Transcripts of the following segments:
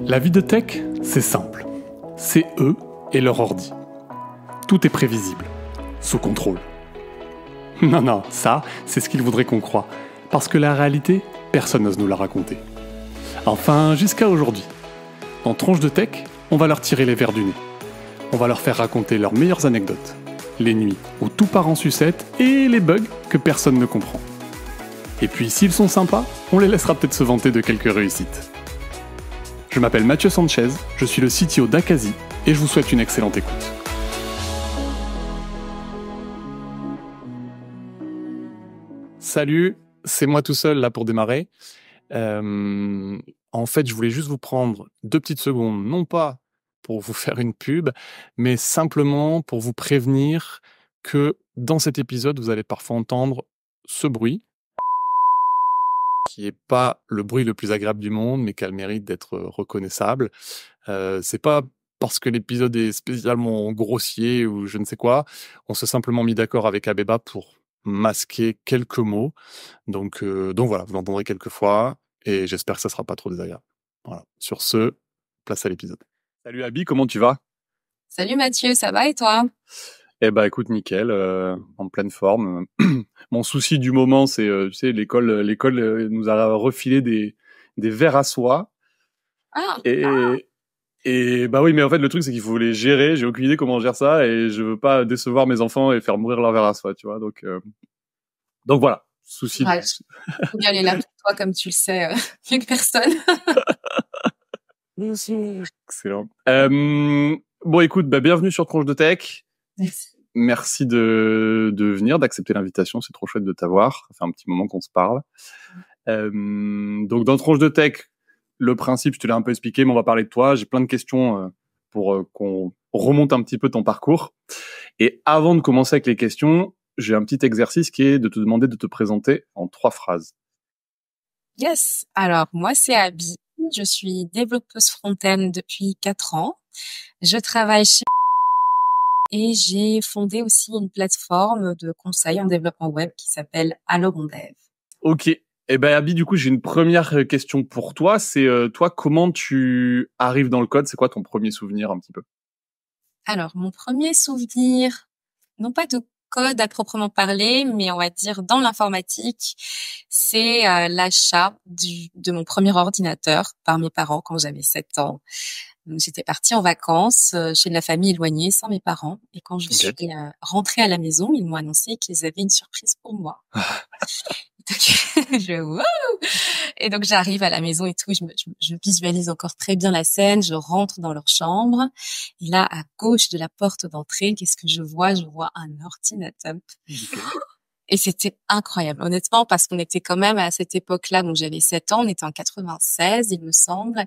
La vie de tech, c'est simple. C'est eux et leur ordi. Tout est prévisible, sous contrôle. Non, ça, c'est ce qu'ils voudraient qu'on croie. Parce que la réalité, personne n'ose nous la raconter. Enfin, jusqu'à aujourd'hui. Dans Tronche de Tech, on va leur tirer les vers du nez. On va leur faire raconter leurs meilleures anecdotes. Les nuits où tout part en sucette et les bugs que personne ne comprend. Et puis, s'ils sont sympas, on les laissera peut-être se vanter de quelques réussites. Je m'appelle Mathieu Sanchez, je suis le CTO d'Akazi et je vous souhaite une excellente écoute. Salut, c'est moi tout seul là pour démarrer. En fait, je voulais juste vous prendre 2 petites secondes, non pas pour vous faire une pub, mais simplement pour vous prévenir que dans cet épisode, vous allez parfois entendre ce bruit, qui n'est pas le bruit le plus agréable du monde, mais qui a le mérite d'être reconnaissable. C'est pas parce que l'épisode est spécialement grossier ou je ne sais quoi. On s'est simplement mis d'accord avec Abeba pour masquer quelques mots. Donc voilà, vous l'entendrez quelques fois et j'espère que ça sera pas trop désagréable. Voilà. Sur ce, place à l'épisode. Salut Abby, comment tu vas? Salut Mathieu, ça va et toi? Eh ben écoute, nickel, en pleine forme. Mon souci du moment, c'est, tu sais, l'école nous a refilé des verres à soie. Et bah oui, mais en fait, le truc, c'est qu'il faut les gérer. J'ai aucune idée comment on gère ça et je veux pas décevoir mes enfants et faire mourir leur verre à soie, tu vois. Donc voilà, souci. Ouais, faut bien aller là pour toi, comme tu le sais, mieux que personne. Excellent. Bon, écoute, bienvenue sur Tronche de Tech. Merci. Merci de venir, d'accepter l'invitation. C'est trop chouette de t'avoir. Ça fait un petit moment qu'on se parle. Donc, dans Tronche de Tech, le principe, je te l'ai un peu expliqué, mais on va parler de toi. J'ai plein de questions pour qu'on remonte un petit peu ton parcours. Et avant de commencer avec les questions, j'ai un petit exercice qui est de te demander de te présenter en 3 phrases. Yes. Alors, moi, c'est Abby. Je suis développeuse front-end depuis 4 ans. Je travaille chez et j'ai fondé aussi une plateforme de conseil en développement web qui s'appelle Allo Mon Dev. Ok. Eh ben Abby, du coup, j'ai une première question pour toi. C'est toi, comment tu arrives dans le code? C'est quoi ton premier souvenir un petit peu? Alors, mon premier souvenir, non pas de code à proprement parler, mais on va dire dans l'informatique, c'est l'achat de mon premier ordinateur par mes parents quand j'avais 7 ans. Donc, j'étais partie en vacances chez de la famille éloignée sans mes parents. Et quand je suis rentrée à la maison, ils m'ont annoncé qu'ils avaient une surprise pour moi. Donc, wow! Et donc, j'arrive à la maison et tout, je visualise encore très bien la scène, je rentre dans leur chambre. Et là, à gauche de la porte d'entrée, qu'est-ce que je vois? Je vois un ordinateur. Et c'était incroyable, honnêtement, parce qu'on était quand même à cette époque-là, donc j'avais 7 ans, on était en 96, il me semble,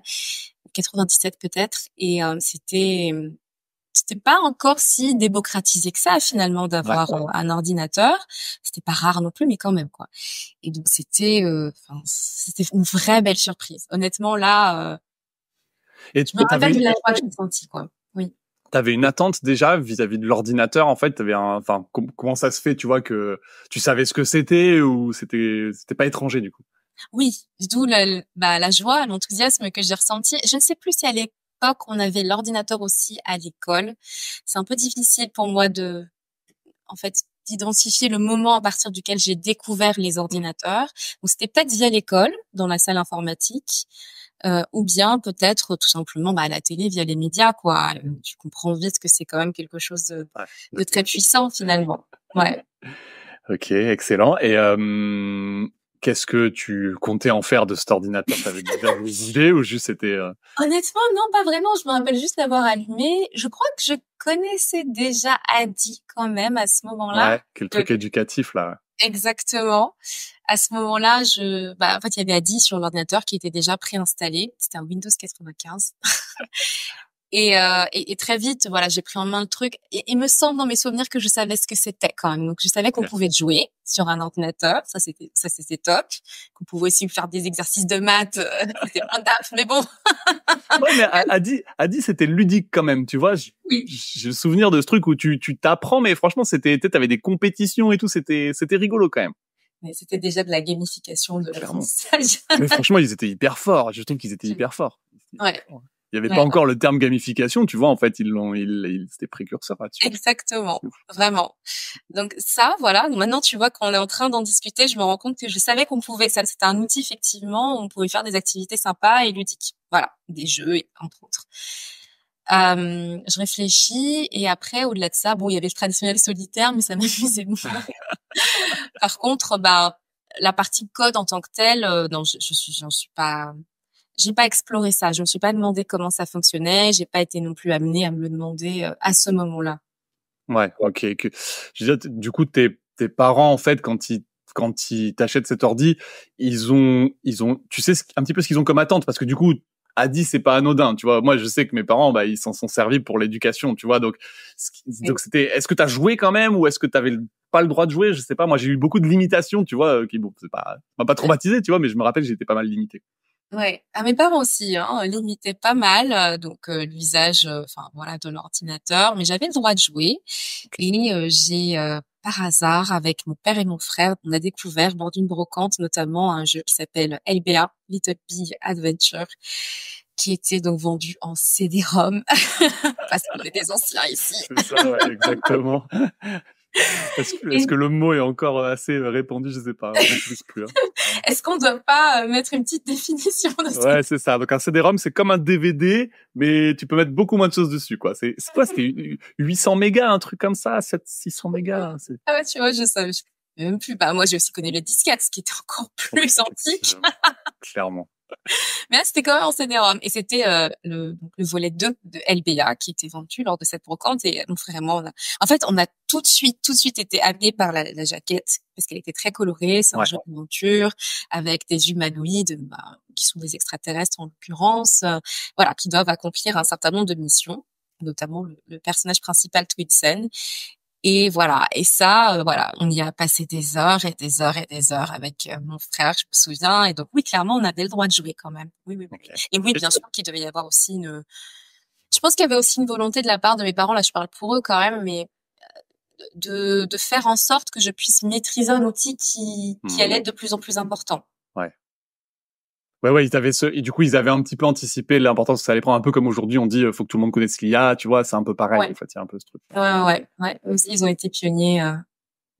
97 peut-être, et c'était pas encore si démocratisé que ça finalement d'avoir un ordinateur. C'était pas rare non plus, mais quand même quoi. Et donc c'était une vraie belle surprise. Honnêtement là, et je me rappelle de la joie que j'ai sentie quoi. Oui. T'avais une attente déjà vis-à-de l'ordinateur, en fait, comment ça se fait, tu vois, que tu savais ce que c'était ou c'était pas étranger du coup? Oui, d'où la joie, l'enthousiasme que j'ai ressenti. Je ne sais plus si à l'époque on avait l'ordinateur aussi à l'école. C'est un peu difficile pour moi d'identifier le moment à partir duquel j'ai découvert les ordinateurs. Donc c'était peut-être via l'école, dans la salle informatique, ou bien peut-être tout simplement à la télé via les médias quoi. Tu comprends vite que c'est quand même quelque chose de très puissant finalement. Ouais. Ok, excellent. Et qu'est-ce que tu comptais en faire de cet ordinateur? T'avais déjà des idées ou juste c'était Honnêtement, non, pas vraiment. Je me rappelle juste l'avoir allumé. Je crois que je connaissais déjà Adi quand même à ce moment-là. Ouais, quel truc éducatif là. Exactement. À ce moment-là, en fait, il y avait Adi sur l'ordinateur qui était déjà préinstallé. C'était un Windows 95. Et très vite, voilà, j'ai pris en main le truc. Et il me semble dans mes souvenirs que je savais ce que c'était quand même. Donc, je savais qu'on pouvait jouer sur un ordinateur. Ça, c'était top. Qu'on pouvait aussi faire des exercices de maths. C'était un taf, mais bon. Ouais, mais Adi, c'était ludique quand même, tu vois. Oui. J'ai le souvenir de ce truc où tu t'apprends, mais franchement, t'avais des compétitions et tout. C'était rigolo quand même. Mais c'était déjà de la gamification de l'apprentissage. Mais franchement, ils étaient hyper forts. Je trouve qu'ils étaient hyper forts. Ouais. Il y avait Ouais, pas encore le terme gamification, tu vois. En fait, c'était précurseur là-dessus. exactement, vraiment. Donc ça, voilà. Maintenant, tu vois, quand on est en train d'en discuter, je me rends compte que je savais qu'on pouvait, ça, c'était un outil effectivement, on pouvait faire des activités sympas et ludiques. Voilà, des jeux, entre autres. Je réfléchis et après, au-delà de ça, bon, il y avait le traditionnel solitaire, mais ça m'amusait moins. Par contre, bah, la partie code en tant que telle, non, j'en suis pas, j'ai pas exploré ça. Je me suis pas demandé comment ça fonctionnait. J'ai pas été non plus amenée à me le demander à ce moment-là. Ouais, ok. Je veux dire, du coup, tes parents, en fait, quand ils t'achètent cet ordi, tu sais un petit peu ce qu'ils ont comme attente, parce que du coup, à 10, c'est pas anodin, tu vois. Moi, je sais que mes parents, bah, ils s'en sont servis pour l'éducation, tu vois. Donc est-ce que t'as joué quand même, ou est-ce que t'avais pas le droit de jouer? Je sais pas. Moi, j'ai eu beaucoup de limitations, tu vois, qui, bon, m'a pas traumatisé, tu vois, mais je me rappelle, j'étais pas mal limité. Ouais, à mes parents aussi, hein, limitaient pas mal, donc l'usage, enfin voilà, de l'ordinateur, mais j'avais le droit de jouer. Et j'ai par hasard, avec mon père et mon frère, on a découvert lors d'une brocante notamment un jeu qui s'appelle LBA, Little Big Adventure, qui était donc vendu en CD-ROM, parce qu'on est des anciens ici. C'est ça, ouais, exactement. Est-ce que le mot est encore assez répandu? Je sais pas, je sais plus. Hein. Est-ce qu'on doit pas mettre une petite définition de ça? Ouais, c'est ça. Donc un CD-ROM, c'est comme un DVD, mais tu peux mettre beaucoup moins de choses dessus, quoi. C'est quoi? C'était 800 mégas, un truc comme ça, 600 mégas. Ah ouais, tu vois, je savais même plus. Bah moi, j'ai aussi connu les disquettes, ce qui était encore plus antique. Clairement. Mais là, c'était quand même en CD-ROM. Et c'était donc le volet 2 de LBA qui était vendu lors de cette brocante. Et donc vraiment, en fait, on a tout de suite été amenés par la jaquette parce qu'elle était très colorée. C'est un jeu d'aventure avec des humanoïdes bah, qui sont des extraterrestres en l'occurrence, voilà, qui doivent accomplir un certain nombre de missions, notamment le personnage principal Twidsen. Et voilà. Et ça, voilà, on y a passé des heures et des heures et des heures avec mon frère, je me souviens. Et donc, oui, clairement, on avait le droit de jouer quand même. Oui, oui, oui. Okay. Et oui, bien sûr qu'il devait y avoir aussi je pense qu'il y avait aussi une volonté de la part de mes parents, là, je parle pour eux quand même, mais de faire en sorte que je puisse maîtriser un outil qui allait être de plus en plus important. Ouais. Ouais, et du coup, ils avaient un petit peu anticipé l'importance que ça allait prendre, un peu comme aujourd'hui, on dit, faut que tout le monde connaisse l'IA, tu vois, c'est un peu pareil, en fait, il y a un peu ce truc. Ouais. Eux aussi, ils ont été pionniers.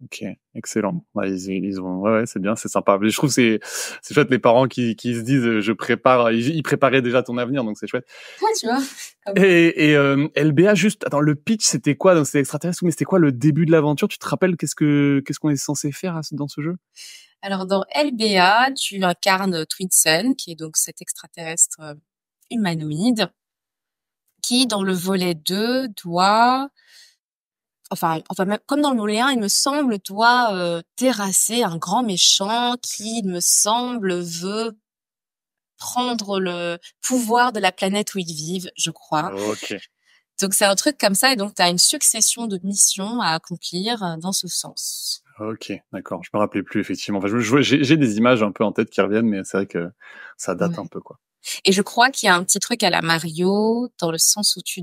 Ok, excellent. Ouais, ouais, c'est bien, c'est sympa. Mais je trouve que c'est chouette les parents qui se disent, je prépare, ils préparaient déjà ton avenir, donc c'est chouette. Ouais, tu vois. Et LBA, juste, attends, le pitch, c'était quoi? Donc, c'est extraterrestre, mais c'était quoi le début de l'aventure? Tu te rappelles qu'est-ce qu'on est censé faire dans ce jeu? Alors, dans LBA, tu incarnes Twidsen, qui est donc cet extraterrestre humanoïde, qui, dans le volet 2, même, comme dans le volet 1, il me semble, doit terrasser un grand méchant qui, il me semble, veut prendre le pouvoir de la planète où ils vivent, je crois. Ok. Donc, c'est un truc comme ça, et donc, tu as une succession de missions à accomplir dans ce sens. Ok, d'accord. Je me rappelais plus, effectivement. Enfin, j'ai des images un peu en tête qui reviennent, mais c'est vrai que ça date un peu, quoi. Et je crois qu'il y a un petit truc à la Mario, dans le sens où est-ce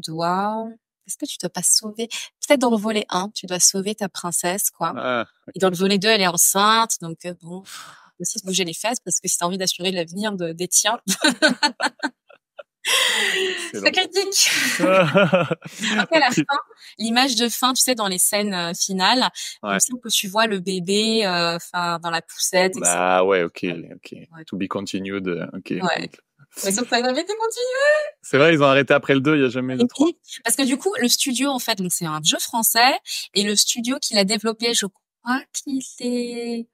que tu dois pas sauver, peut-être dans le volet 1, tu dois sauver ta princesse, quoi. Ah, okay. Et dans le volet 2, elle est enceinte, donc bon, aussi se bouger les fesses, parce que si t'as envie d'assurer l'avenir des tiens. C'est critique. Après, à la fin, l'image de fin, tu sais, dans les scènes finales, il me semble que tu vois le bébé, dans la poussette, etc. Ah ouais, ok. Ouais. To be continued, ok. Ouais. Mais sauf que ça n'avait été continué. C'est vrai, ils ont arrêté après le 2, il y a jamais de 3. Parce que du coup, le studio, en fait, donc c'est un jeu français, et le studio qui l'a développé, je crois qu'il est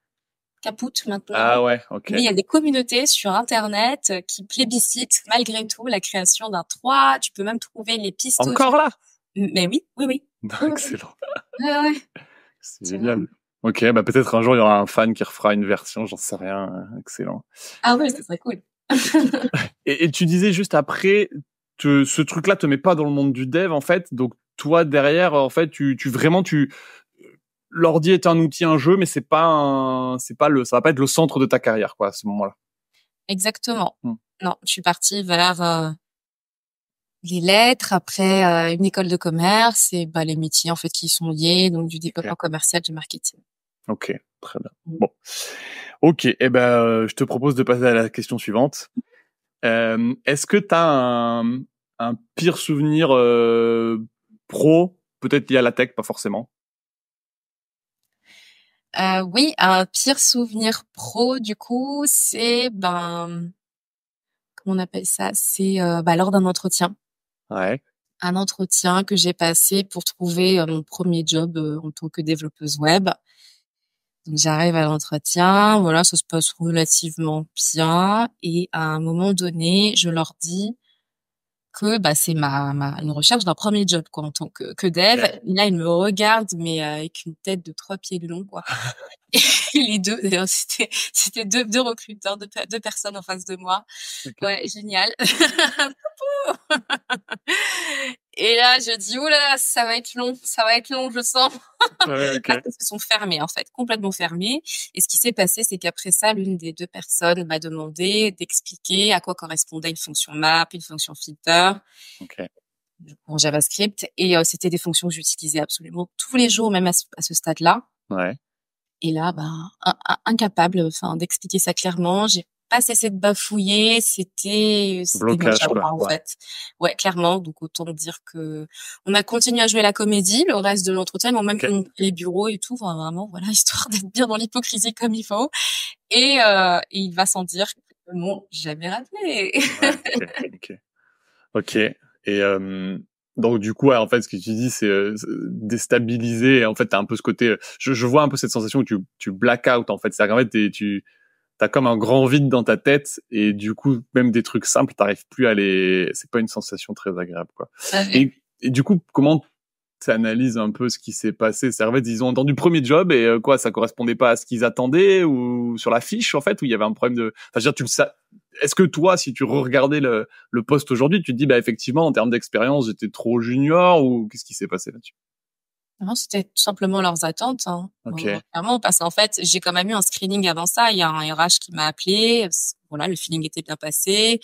capoute maintenant. Ah ouais, ok. Mais il y a des communautés sur Internet qui plébiscitent malgré tout la création d'un 3. Tu peux même trouver les pistes. Encore là? Mais oui. Excellent. Ouais. C'est génial. Ok, bah peut-être un jour il y aura un fan qui refera une version, j'en sais rien. Excellent. Ah ouais, ça serait cool. et tu disais juste après, ce truc-là te met pas dans le monde du dev en fait, donc toi derrière en fait l'ordi est un outil, un jeu, mais ça va pas être le centre de ta carrière quoi à ce moment-là. Exactement. Non, je suis partie vers les lettres, après une école de commerce et les métiers en fait qui y sont liés, donc du développement commercial, du marketing. Ok, très bien. Bon, ok, je te propose de passer à la question suivante. Est-ce que t'as un pire souvenir pro, peut-être lié à la tech, pas forcément. Oui, un pire souvenir pro, du coup, c'est, comment on appelle ça? C'est lors d'un entretien. Ouais. Un entretien que j'ai passé pour trouver mon premier job en tant que développeuse web. Donc j'arrive à l'entretien, voilà, ça se passe relativement bien et à un moment donné, je leur dis que c'est une recherche d'un premier job quoi en tant que dev. Okay. Et là, ils me regardent mais avec une tête de 3 pieds de long quoi. Et les deux, d'ailleurs, c'était deux recruteurs, deux personnes en face de moi. Okay. Ouais, génial. Et là, je dis, oh là là, ça va être long, je sens. Ouais, okay. Ils se sont fermés, en fait, complètement fermés. Et ce qui s'est passé, c'est qu'après ça, l'une des deux personnes m'a demandé d'expliquer à quoi correspondait une fonction map, une fonction filter. Okay. En JavaScript. Et c'était des fonctions que j'utilisais absolument tous les jours, même à ce stade-là. Ouais. Et là, incapable, d'expliquer ça clairement. J'ai pas cessé de bafouiller. C'était blocage quoi. en fait. Ouais, clairement. Donc autant dire que on a continué à jouer la comédie le reste de l'entretien, mais même montré les bureaux et tout. Enfin, vraiment, voilà, histoire d'être bien dans l'hypocrisie comme il faut. Et il va sans dire que non, jamais raté. Ouais, ok. Et donc du coup, en fait, ce que tu dis, c'est déstabiliser. Et en fait, t'as un peu ce côté. Je vois un peu cette sensation où tu black out. En fait, c'est-à-dire qu'en fait, t'as comme un grand vide dans ta tête et du coup, même des trucs simples, t'arrives plus à les. C'est pas une sensation très agréable, quoi. Ouais. Et du coup, comment t'analyses un peu ce qui s'est passé? C'est en fait, ils ont entendu le premier job et quoi, ça correspondait pas à ce qu'ils attendaient ou sur la fiche en fait où il y avait un problème de. Enfin, je veux dire, tu le sais. Est-ce que toi, si tu regardais le poste aujourd'hui, tu te dis, effectivement, en termes d'expérience, j'étais trop junior ou qu'est-ce qui s'est passé là-dessus? Non, c'était tout simplement leurs attentes, hein. Okay. Clairement, parce qu'en fait, j'ai quand même eu un screening avant ça. Il y a un RH qui m'a appelé. Voilà, le feeling était bien passé.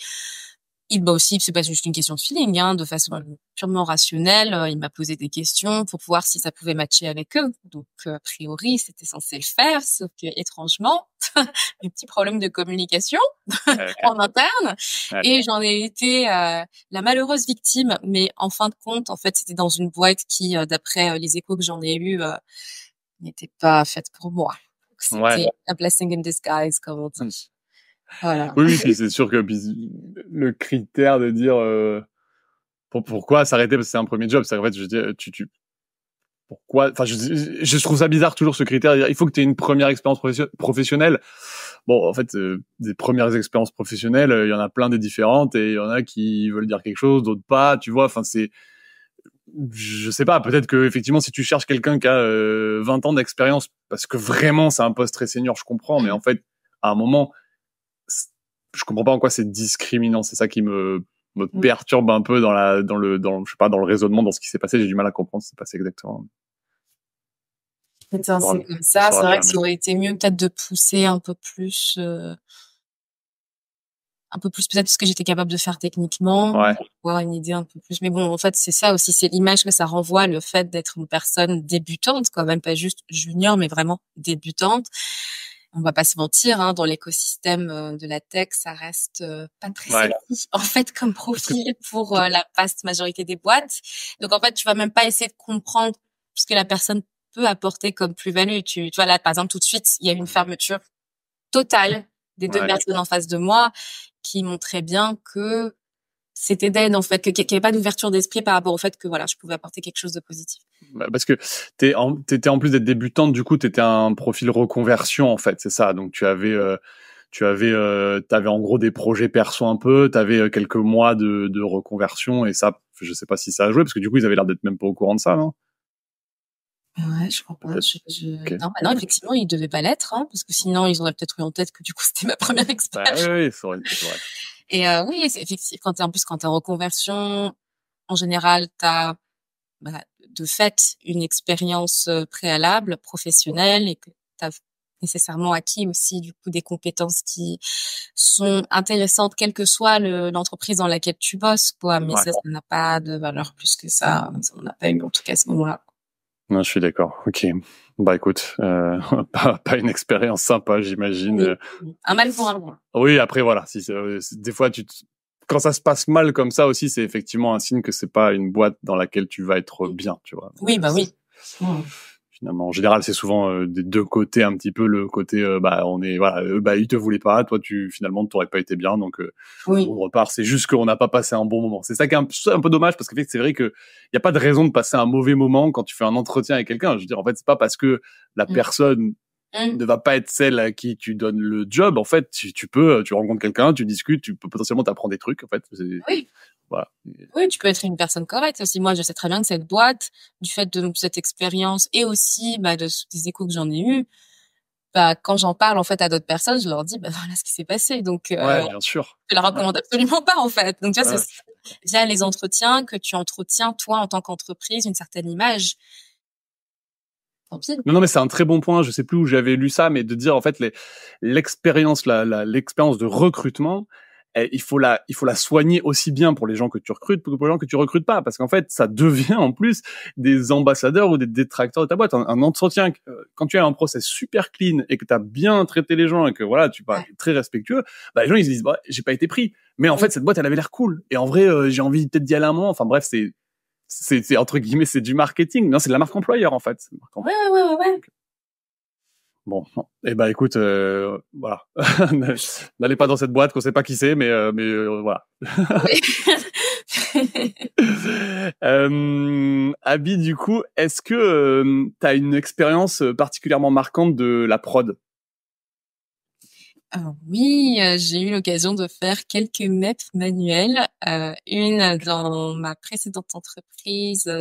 Aussi, c'est pas juste une question de feeling, hein, de façon purement rationnelle. Il m'a posé des questions pour voir si ça pouvait matcher avec eux. Donc, a priori, c'était censé le faire, sauf que, étrangement, un petit problème de communication en interne. Et j'en ai été la malheureuse victime. Mais en fin de compte, en fait, c'était dans une boîte qui, d'après les échos que j'en ai eus, n'était pas faite pour moi. Donc, c'était a blessing in disguise, comme on dit. Voilà. Oui, puis c'est sûr que le critère de dire pourquoi s'arrêter parce que c'est un premier job, c'est en fait, je veux dire, pourquoi, enfin, je trouve ça bizarre toujours ce critère. Il faut que tu aies une première expérience professionnelle. Bon, en fait, des premières expériences professionnelles, il y en a plein des différentes et il y en a qui veulent dire quelque chose, d'autres pas. Tu vois, enfin, je sais pas. Peut-être que effectivement, si tu cherches quelqu'un qui a 20 ans d'expérience, parce que vraiment c'est un poste très senior, je comprends. Mais en fait, à un moment, je comprends pas en quoi c'est discriminant. C'est ça qui me perturbe un peu je sais pas, dans le raisonnement, dans ce qui s'est passé. J'ai du mal à comprendre ce qui s'est passé exactement. C'est comme ça. C'est vrai que ça aurait été mieux peut-être de pousser un peu plus peut-être ce que j'étais capable de faire techniquement, pour avoir une idée un peu plus. Mais bon, en fait, c'est ça aussi, c'est l'image que ça renvoie, le fait d'être une personne débutante, quand même pas juste junior, mais vraiment débutante. On va pas se mentir, hein, dans l'écosystème de la tech, ça reste pas très sexy, en fait, comme profil pour la vaste majorité des boîtes. Donc, en fait, tu vas même pas essayer de comprendre ce que la personne peut apporter comme plus-value. Tu vois, là, par exemple, tout de suite, il y a une fermeture totale des deux personnes en face de moi qui montraient bien que c'était dead, en fait, qu'il n'y avait pas d'ouverture d'esprit par rapport au fait que, voilà, je pouvais apporter quelque chose de positif. Parce que t'étais en plus d'être débutante, du coup, t'étais un profil reconversion, en fait, c'est ça. Donc, t'avais en gros des projets perso un peu, t'avais quelques mois de reconversion et ça, je sais pas si ça a joué parce que du coup, ils avaient l'air d'être même pas au courant de ça, non? Ouais, je crois pas. Non, effectivement, ils devaient pas l'être, hein, parce que sinon, ils auraient peut-être eu en tête que du coup, c'était ma première expérience. Oui, ça aurait été vrai. Et oui, c'est effectivement, quand t'es en reconversion, en général, t'as de fait une expérience préalable, professionnelle, et que t'as nécessairement acquis aussi du coup des compétences qui sont intéressantes, quelle que soit l'entreprise dans laquelle tu bosses, quoi. Mais ça n'a pas de valeur plus que ça. Ça n'en a pas eu, en tout cas, à ce moment-là. Non, je suis d'accord. Ok. Écoute, pas une expérience sympa, j'imagine. Oui. Un mal pour un bien. Oui, après voilà, des fois quand ça se passe mal comme ça aussi, c'est effectivement un signe que c'est pas une boîte dans laquelle tu vas être bien, tu vois. Oui, bah oui. Finalement, en général, c'est souvent des deux côtés, un petit peu le côté, on est, voilà, ils te voulaient pas, toi, finalement, t'aurais pas été bien, donc Oui. on repart. C'est juste qu'on n'a pas passé un bon moment. C'est ça qui est un peu dommage, parce que c'est vrai que y a pas de raison de passer un mauvais moment quand tu fais un entretien avec quelqu'un. Je veux dire, en fait, c'est pas parce que la personne ne va pas être celle à qui tu donnes le job. En fait, tu rencontres quelqu'un, tu discutes, tu peux potentiellement t'apprendre des trucs. En fait, Oui. voilà. Oui, tu peux être une personne correcte aussi. Moi, je sais très bien que cette boîte, du fait de cette expérience et aussi des échos que j'en ai eus, quand j'en parle en fait à d'autres personnes, je leur dis voilà ce qui s'est passé. Donc ouais, bien sûr. je la recommande absolument pas en fait. Donc tu vois, Ouais. c'est via les entretiens que tu entretiens toi en tant qu'entreprise une certaine image. Tant pis. Non, mais c'est un très bon point. Je sais plus où j'avais lu ça, mais de dire en fait l'expérience de recrutement, il faut la soigner aussi bien pour les gens que tu recrutes que pour les gens que tu recrutes pas, parce qu'en fait ça devient en plus des ambassadeurs ou des détracteurs de ta boîte. Un entretien, quand tu as un process super clean et que tu as bien traité les gens et que voilà tu es très respectueux, les gens ils se disent j'ai pas été pris, mais en fait cette boîte elle avait l'air cool et en vrai j'ai envie peut-être d'y aller un moment. Enfin bref, c'est entre guillemets, c'est du marketing. Non, c'est de la marque employeur en fait. Ouais. Bon, écoute, voilà, n'allez pas dans cette boîte qu'on sait pas qui c'est, mais voilà. Oui. Abby, du coup, est-ce que t'as une expérience particulièrement marquante de la prod? Alors oui, j'ai eu l'occasion de faire quelques MEP manuels, une dans ma précédente entreprise,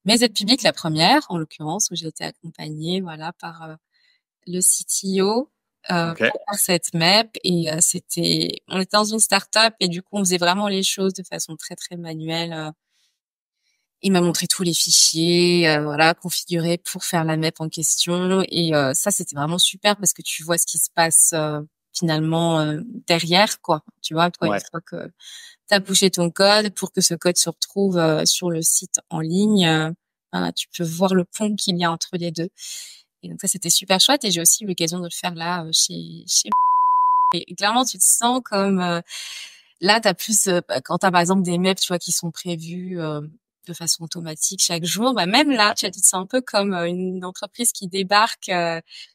mes aides publiques, la première en l'occurrence, où j'ai été accompagnée voilà par le CTO Okay. pour faire cette MEP et on était dans une start-up et du coup on faisait vraiment les choses de façon très très manuelle. Il m'a montré tous les fichiers, configurés pour faire la MEP en question. Et ça, c'était vraiment super parce que tu vois ce qui se passe finalement derrière, quoi. Tu vois, toi, une fois que tu as poussé ton code pour que ce code se retrouve sur le site en ligne, tu peux voir le pont qu'il y a entre les deux. Et donc ça, c'était super chouette. Et j'ai aussi eu l'occasion de le faire là chez et clairement, tu te sens comme là, t'as plus quand t'as par exemple des MEP, tu vois, qui sont prévus de façon automatique chaque jour, même là, tu te sens un peu comme une entreprise qui débarque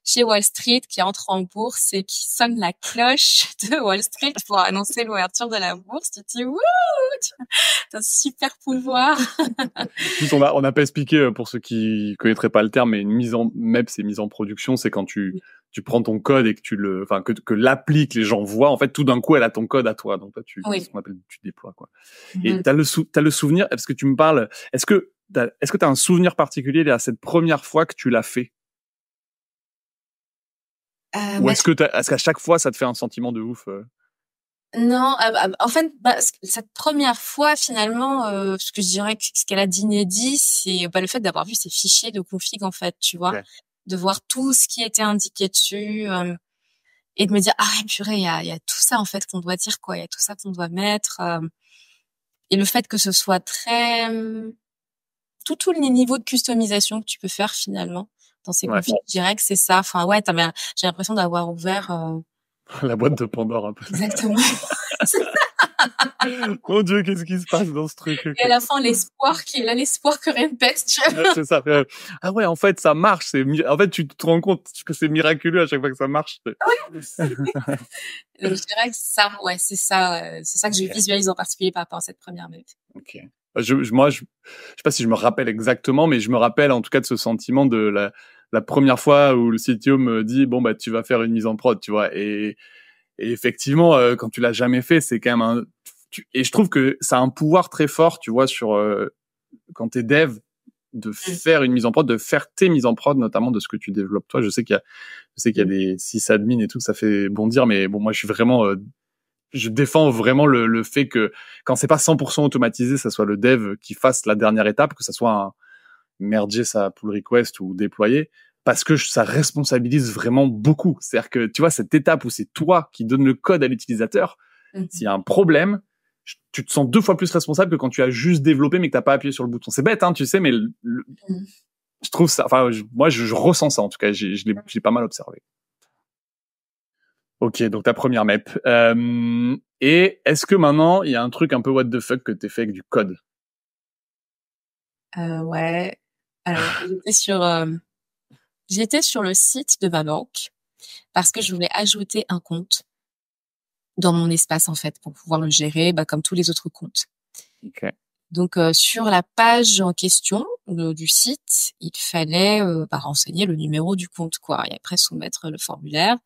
chez Wall Street, qui entre en bourse et qui sonne la cloche de Wall Street pour annoncer l'ouverture de la bourse. Tu te dis wouh, t'as un super pouvoir. Plus on n'a pas expliqué pour ceux qui connaîtraient pas le terme, mais une mise en MEP, c'est mise en production, c'est quand tu prends ton code et que que l'appli que les gens voient, en fait, tout d'un coup, elle a ton code à toi. Donc, toi, ce qu'on appelle, tu déploies, quoi. Et t'as le souvenir, parce que tu me parles, est-ce que t'as un souvenir particulier à cette première fois que tu l'as fait? Ou est-ce qu'à chaque fois, ça te fait un sentiment de ouf? Non, en fait, cette première fois, finalement, ce que je dirais que ce qu'elle a d'inédit, c'est le fait d'avoir vu ces fichiers de config, en fait, tu vois, de voir tout ce qui était indiqué dessus et de me dire purée, il y a tout ça en fait qu'on doit dire, quoi, il y a tout ça qu'on doit mettre et le fait que ce soit très tous les niveaux de customisation que tu peux faire finalement dans ces configs, je dirais que c'est ça. Enfin j'ai l'impression d'avoir ouvert la boîte de Pandore un peu. Exactement. Mon Dieu, qu'est-ce qui se passe dans ce truc? Et à la fin, l'espoir que rien ne pète, tu vois. C'est ça. Ah ouais, en fait, ça marche. En fait, tu te rends compte que c'est miraculeux à chaque fois que ça marche. Oui. Donc, je dirais que ça, c'est ça que je visualise en particulier par rapport à cette première MEP. Ok. Moi, je sais pas si je me rappelle exactement, mais je me rappelle en tout cas de ce sentiment de la première fois où le CTO me dit tu vas faire une mise en prod, tu vois. Et effectivement, quand tu l'as jamais fait, c'est quand même et je trouve que ça a un pouvoir très fort, tu vois, sur quand t'es dev, de faire une mise en prod, de faire tes mises en prod, notamment de ce que tu développes toi. Je sais qu'il y a des sysadmins et tout, ça fait bondir, mais bon, moi, je suis vraiment, je défends vraiment le fait que quand c'est pas 100% automatisé, ça soit le dev qui fasse la dernière étape, que ça soit un merger sa pull request ou déployer, parce que ça responsabilise vraiment beaucoup. C'est-à-dire que, tu vois, cette étape où c'est toi qui donne le code à l'utilisateur, s'il y a un problème, tu te sens 2 fois plus responsable que quand tu as juste développé mais que t'as pas appuyé sur le bouton. C'est bête, hein, tu sais, mais je trouve ça, moi, je ressens ça, en tout cas, je l'ai pas mal observé. Ok, donc ta première MEP. Et est-ce que maintenant, il y a un truc un peu what the fuck que t'es fait avec du code? Ouais. Alors, j'étais sur le site de ma banque parce que je voulais ajouter un compte dans mon espace, en fait, pour pouvoir le gérer, comme tous les autres comptes. Ok. Donc, sur la page en question du site, il fallait renseigner le numéro du compte, quoi, et après soumettre le formulaire.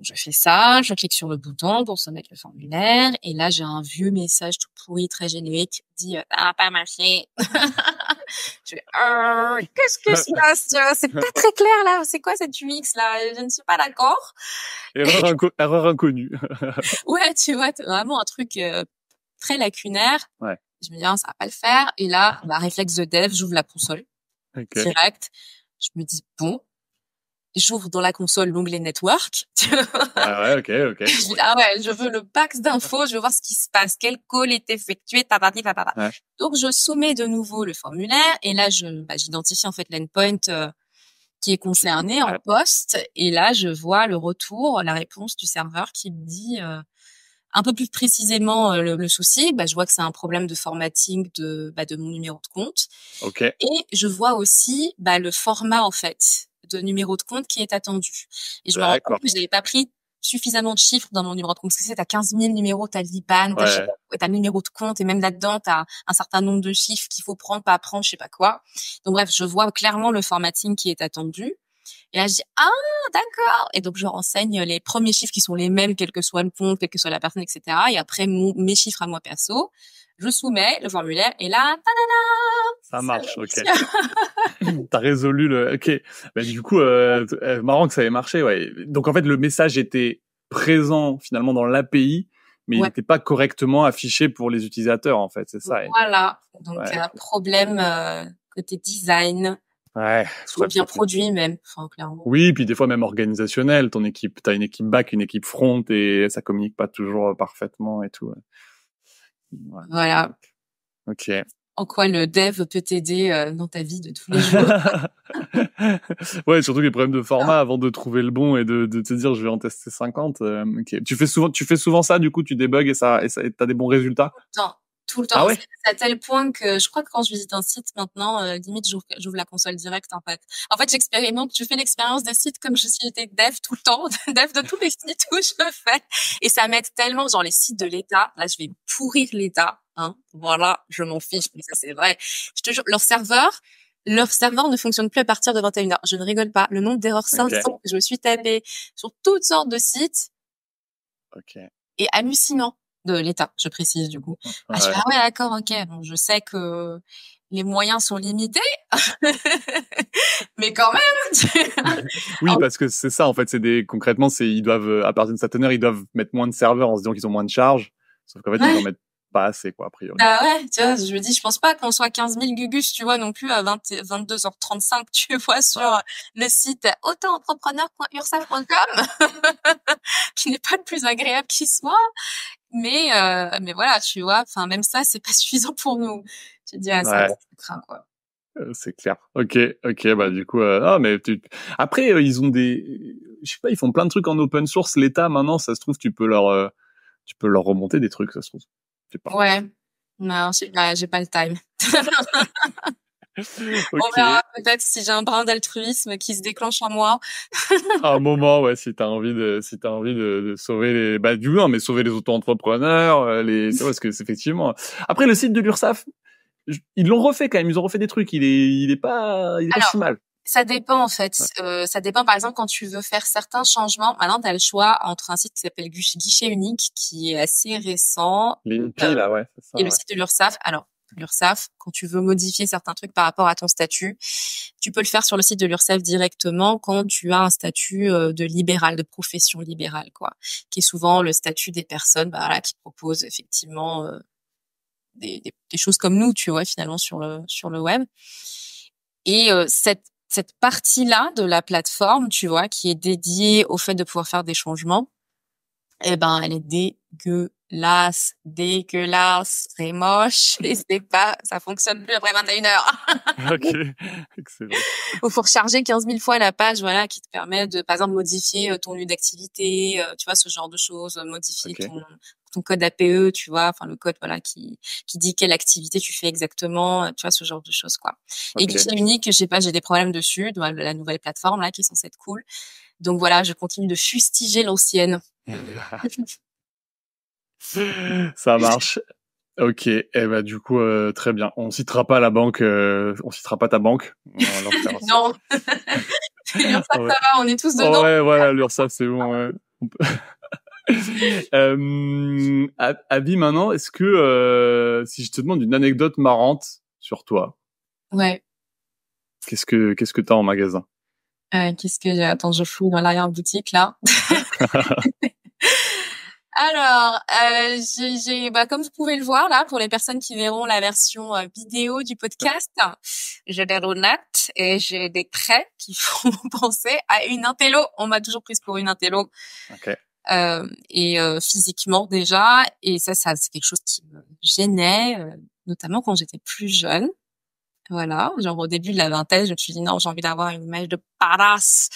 Je fais ça, je clique sur le bouton pour soumettre le formulaire, et là, j'ai un vieux message tout pourri, très générique, dit « Ça n'a pas marché ». Je fais « Qu'est-ce qui se passe? C'est pas très clair, là. C'est quoi cette UX, là? Je ne suis pas d'accord. » Erreur inconnue. Ouais, tu vois, vraiment un truc très lacunaire. Ouais. Je me dis, ah, ça va pas le faire. Et là, réflexe de dev, j'ouvre la console Ok. direct. Je me dis, bon, j'ouvre dans la console l'onglet network. Ah ouais, ok. Je dis, ah ouais, je veux le max d'infos, je veux voir ce qui se passe, quel call est effectué, tatati, tatata. Ouais. Donc, je soumets de nouveau le formulaire et là, j'identifie en fait l'endpoint qui est concerné en poste. Et là, je vois le retour, la réponse du serveur qui me dit un peu plus précisément le souci. Je vois que c'est un problème de formatting de mon numéro de compte. Ok. Et je vois aussi le format en fait de numéro de compte qui est attendu. Et je me rends compte que je n'avais pas pris suffisamment de chiffres dans mon numéro de compte. Parce que t'as 15 000 numéros, t'as l'IBAN, t'as le numéro de compte, et même là-dedans, t'as un certain nombre de chiffres qu'il faut prendre, pas apprendre, je sais pas quoi. Donc bref, je vois clairement le formatting qui est attendu. Et là, je dis, ah, d'accord. Et donc, je renseigne les premiers chiffres qui sont les mêmes, quel que soit le compte, quelle que soit la personne, etc. Et après, mes chiffres à moi perso, je soumets le formulaire et là, ta-da-da! Ça marche, ok. T'as résolu le... Ok. Du coup, marrant que ça ait marché, ouais. Donc, en fait, le message était présent, finalement, dans l'API, mais il n'était pas correctement affiché pour les utilisateurs, en fait, c'est ça. Voilà. Donc, un problème côté design. Ouais. Ou bien produit même, clairement. Oui, puis des fois même organisationnel. T'as une équipe back, une équipe front, et ça communique pas toujours parfaitement et tout. Voilà. Ok. En quoi le dev peut t'aider dans ta vie de tous les jours. Ouais, surtout les problèmes de format avant de trouver le bon et de te dire je vais en tester 50. Ok. Tu fais souvent ça, du coup tu débugs et t'as des bons résultats? Tout le temps. Ah ouais? C'est à tel point que je crois que quand je visite un site maintenant, limite j'ouvre la console directe en fait. En fait, je fais l'expérience des sites comme si j'étais dev tout le temps, dev de tous les sites où je fais. Et ça m'aide tellement, genre les sites de l'État. Là, je vais pourrir l'État. Hein. Voilà, je m'en fiche, mais ça c'est vrai. Je te jure, leur serveur ne fonctionne plus à partir de 21h. Je ne rigole pas. Le nombre d'erreurs 500 que je me suis tapé sur toutes sortes de sites est hallucinant. De l'État, je précise du coup. Je fais, ah ouais, d'accord, ok. Bon, je sais que les moyens sont limités, mais quand même. Oui, parce que c'est ça en fait. Concrètement, ils doivent à partir d'une certaine heure, ils doivent mettre moins de serveurs en se disant qu'ils ont moins de charge. Sauf qu'en fait, ils en mettent pas assez, quoi, a priori. Ouais, tu vois, je me dis, je pense pas qu'on soit 15 000 gugus, tu vois, non plus à 22h35, tu vois, sur le site auto-entrepreneur.ursaf.com, qui n'est pas le plus agréable qui soit. Mais voilà, tu vois, enfin, même ça, c'est pas suffisant pour nous. Tu te dis, ça, c'est train, quoi. C'est clair. Ok. Du coup, mais après, ils ont je sais pas, ils font plein de trucs en open source. L'État, maintenant, ça se trouve, tu peux leur remonter des trucs, ça se trouve. Je sais pas. Ouais. Non, j'ai pas le time. On verra peut-être si j'ai un brin d'altruisme qui se déclenche en moi. À un moment, ouais, si t'as envie de sauver mais sauver les auto-entrepreneurs, parce que c'est effectivement. Après, le site de l'URSSAF, ils l'ont refait quand même, ils ont refait des trucs, il est pas si mal. Ça dépend en fait. Ça dépend, par exemple, quand tu veux faire certains changements. Maintenant, tu as le choix entre un site qui s'appelle Guichet Unique, qui est assez récent. L'INPI, là, ouais, c'est ça. Et le site de l'URSSAF. Alors, l'URSSAF, quand tu veux modifier certains trucs par rapport à ton statut, tu peux le faire sur le site de l'URSSAF directement quand tu as un statut de libéral, de profession libérale, quoi, qui est souvent le statut des personnes qui proposent effectivement des choses comme nous, tu vois, finalement, sur le web. Et cette partie-là de la plateforme, tu vois, qui est dédiée au fait de pouvoir faire des changements, elle est dégueulasse. las, dégueulasse, c'est moche, et ça fonctionne plus après 21h. Ok, excellent. Il faut recharger 15 000 fois la page, voilà, qui te permet de, par exemple, modifier ton lieu d'activité, tu vois, ce genre de choses, modifier ton code APE, tu vois, enfin, le code, voilà, qui dit quelle activité tu fais exactement, tu vois, ce genre de choses, quoi. Et guichet unique, je sais pas, j'ai des problèmes dessus, dans la nouvelle plateforme, là, qui est censée être cool. Donc voilà, je continue de fustiger l'ancienne. Ça marche. Ok, du coup, très bien. On citera pas la banque, on citera pas ta banque. On va leur faire ça. Non. L'URSSAF, ça va, on est tous dedans. Ouais, voilà, l'URSSAF, c'est bon. Ouais. Abby, maintenant, est-ce que si je te demande une anecdote marrante sur toi, ouais, qu'est-ce que t'as en magasin? Qu'est-ce que j'ai? Attends, je fouille dans l'arrière-boutique là. Alors, comme vous pouvez le voir là, pour les personnes qui verront la version vidéo du podcast, j'ai des lunettes et j'ai des traits qui font penser à une intello. On m'a toujours prise pour une intello. Ok. Physiquement déjà, et ça c'est quelque chose qui me gênait, notamment quand j'étais plus jeune. Voilà, genre au début de la vingtaine, je me suis dit non, j'ai envie d'avoir une image de badass.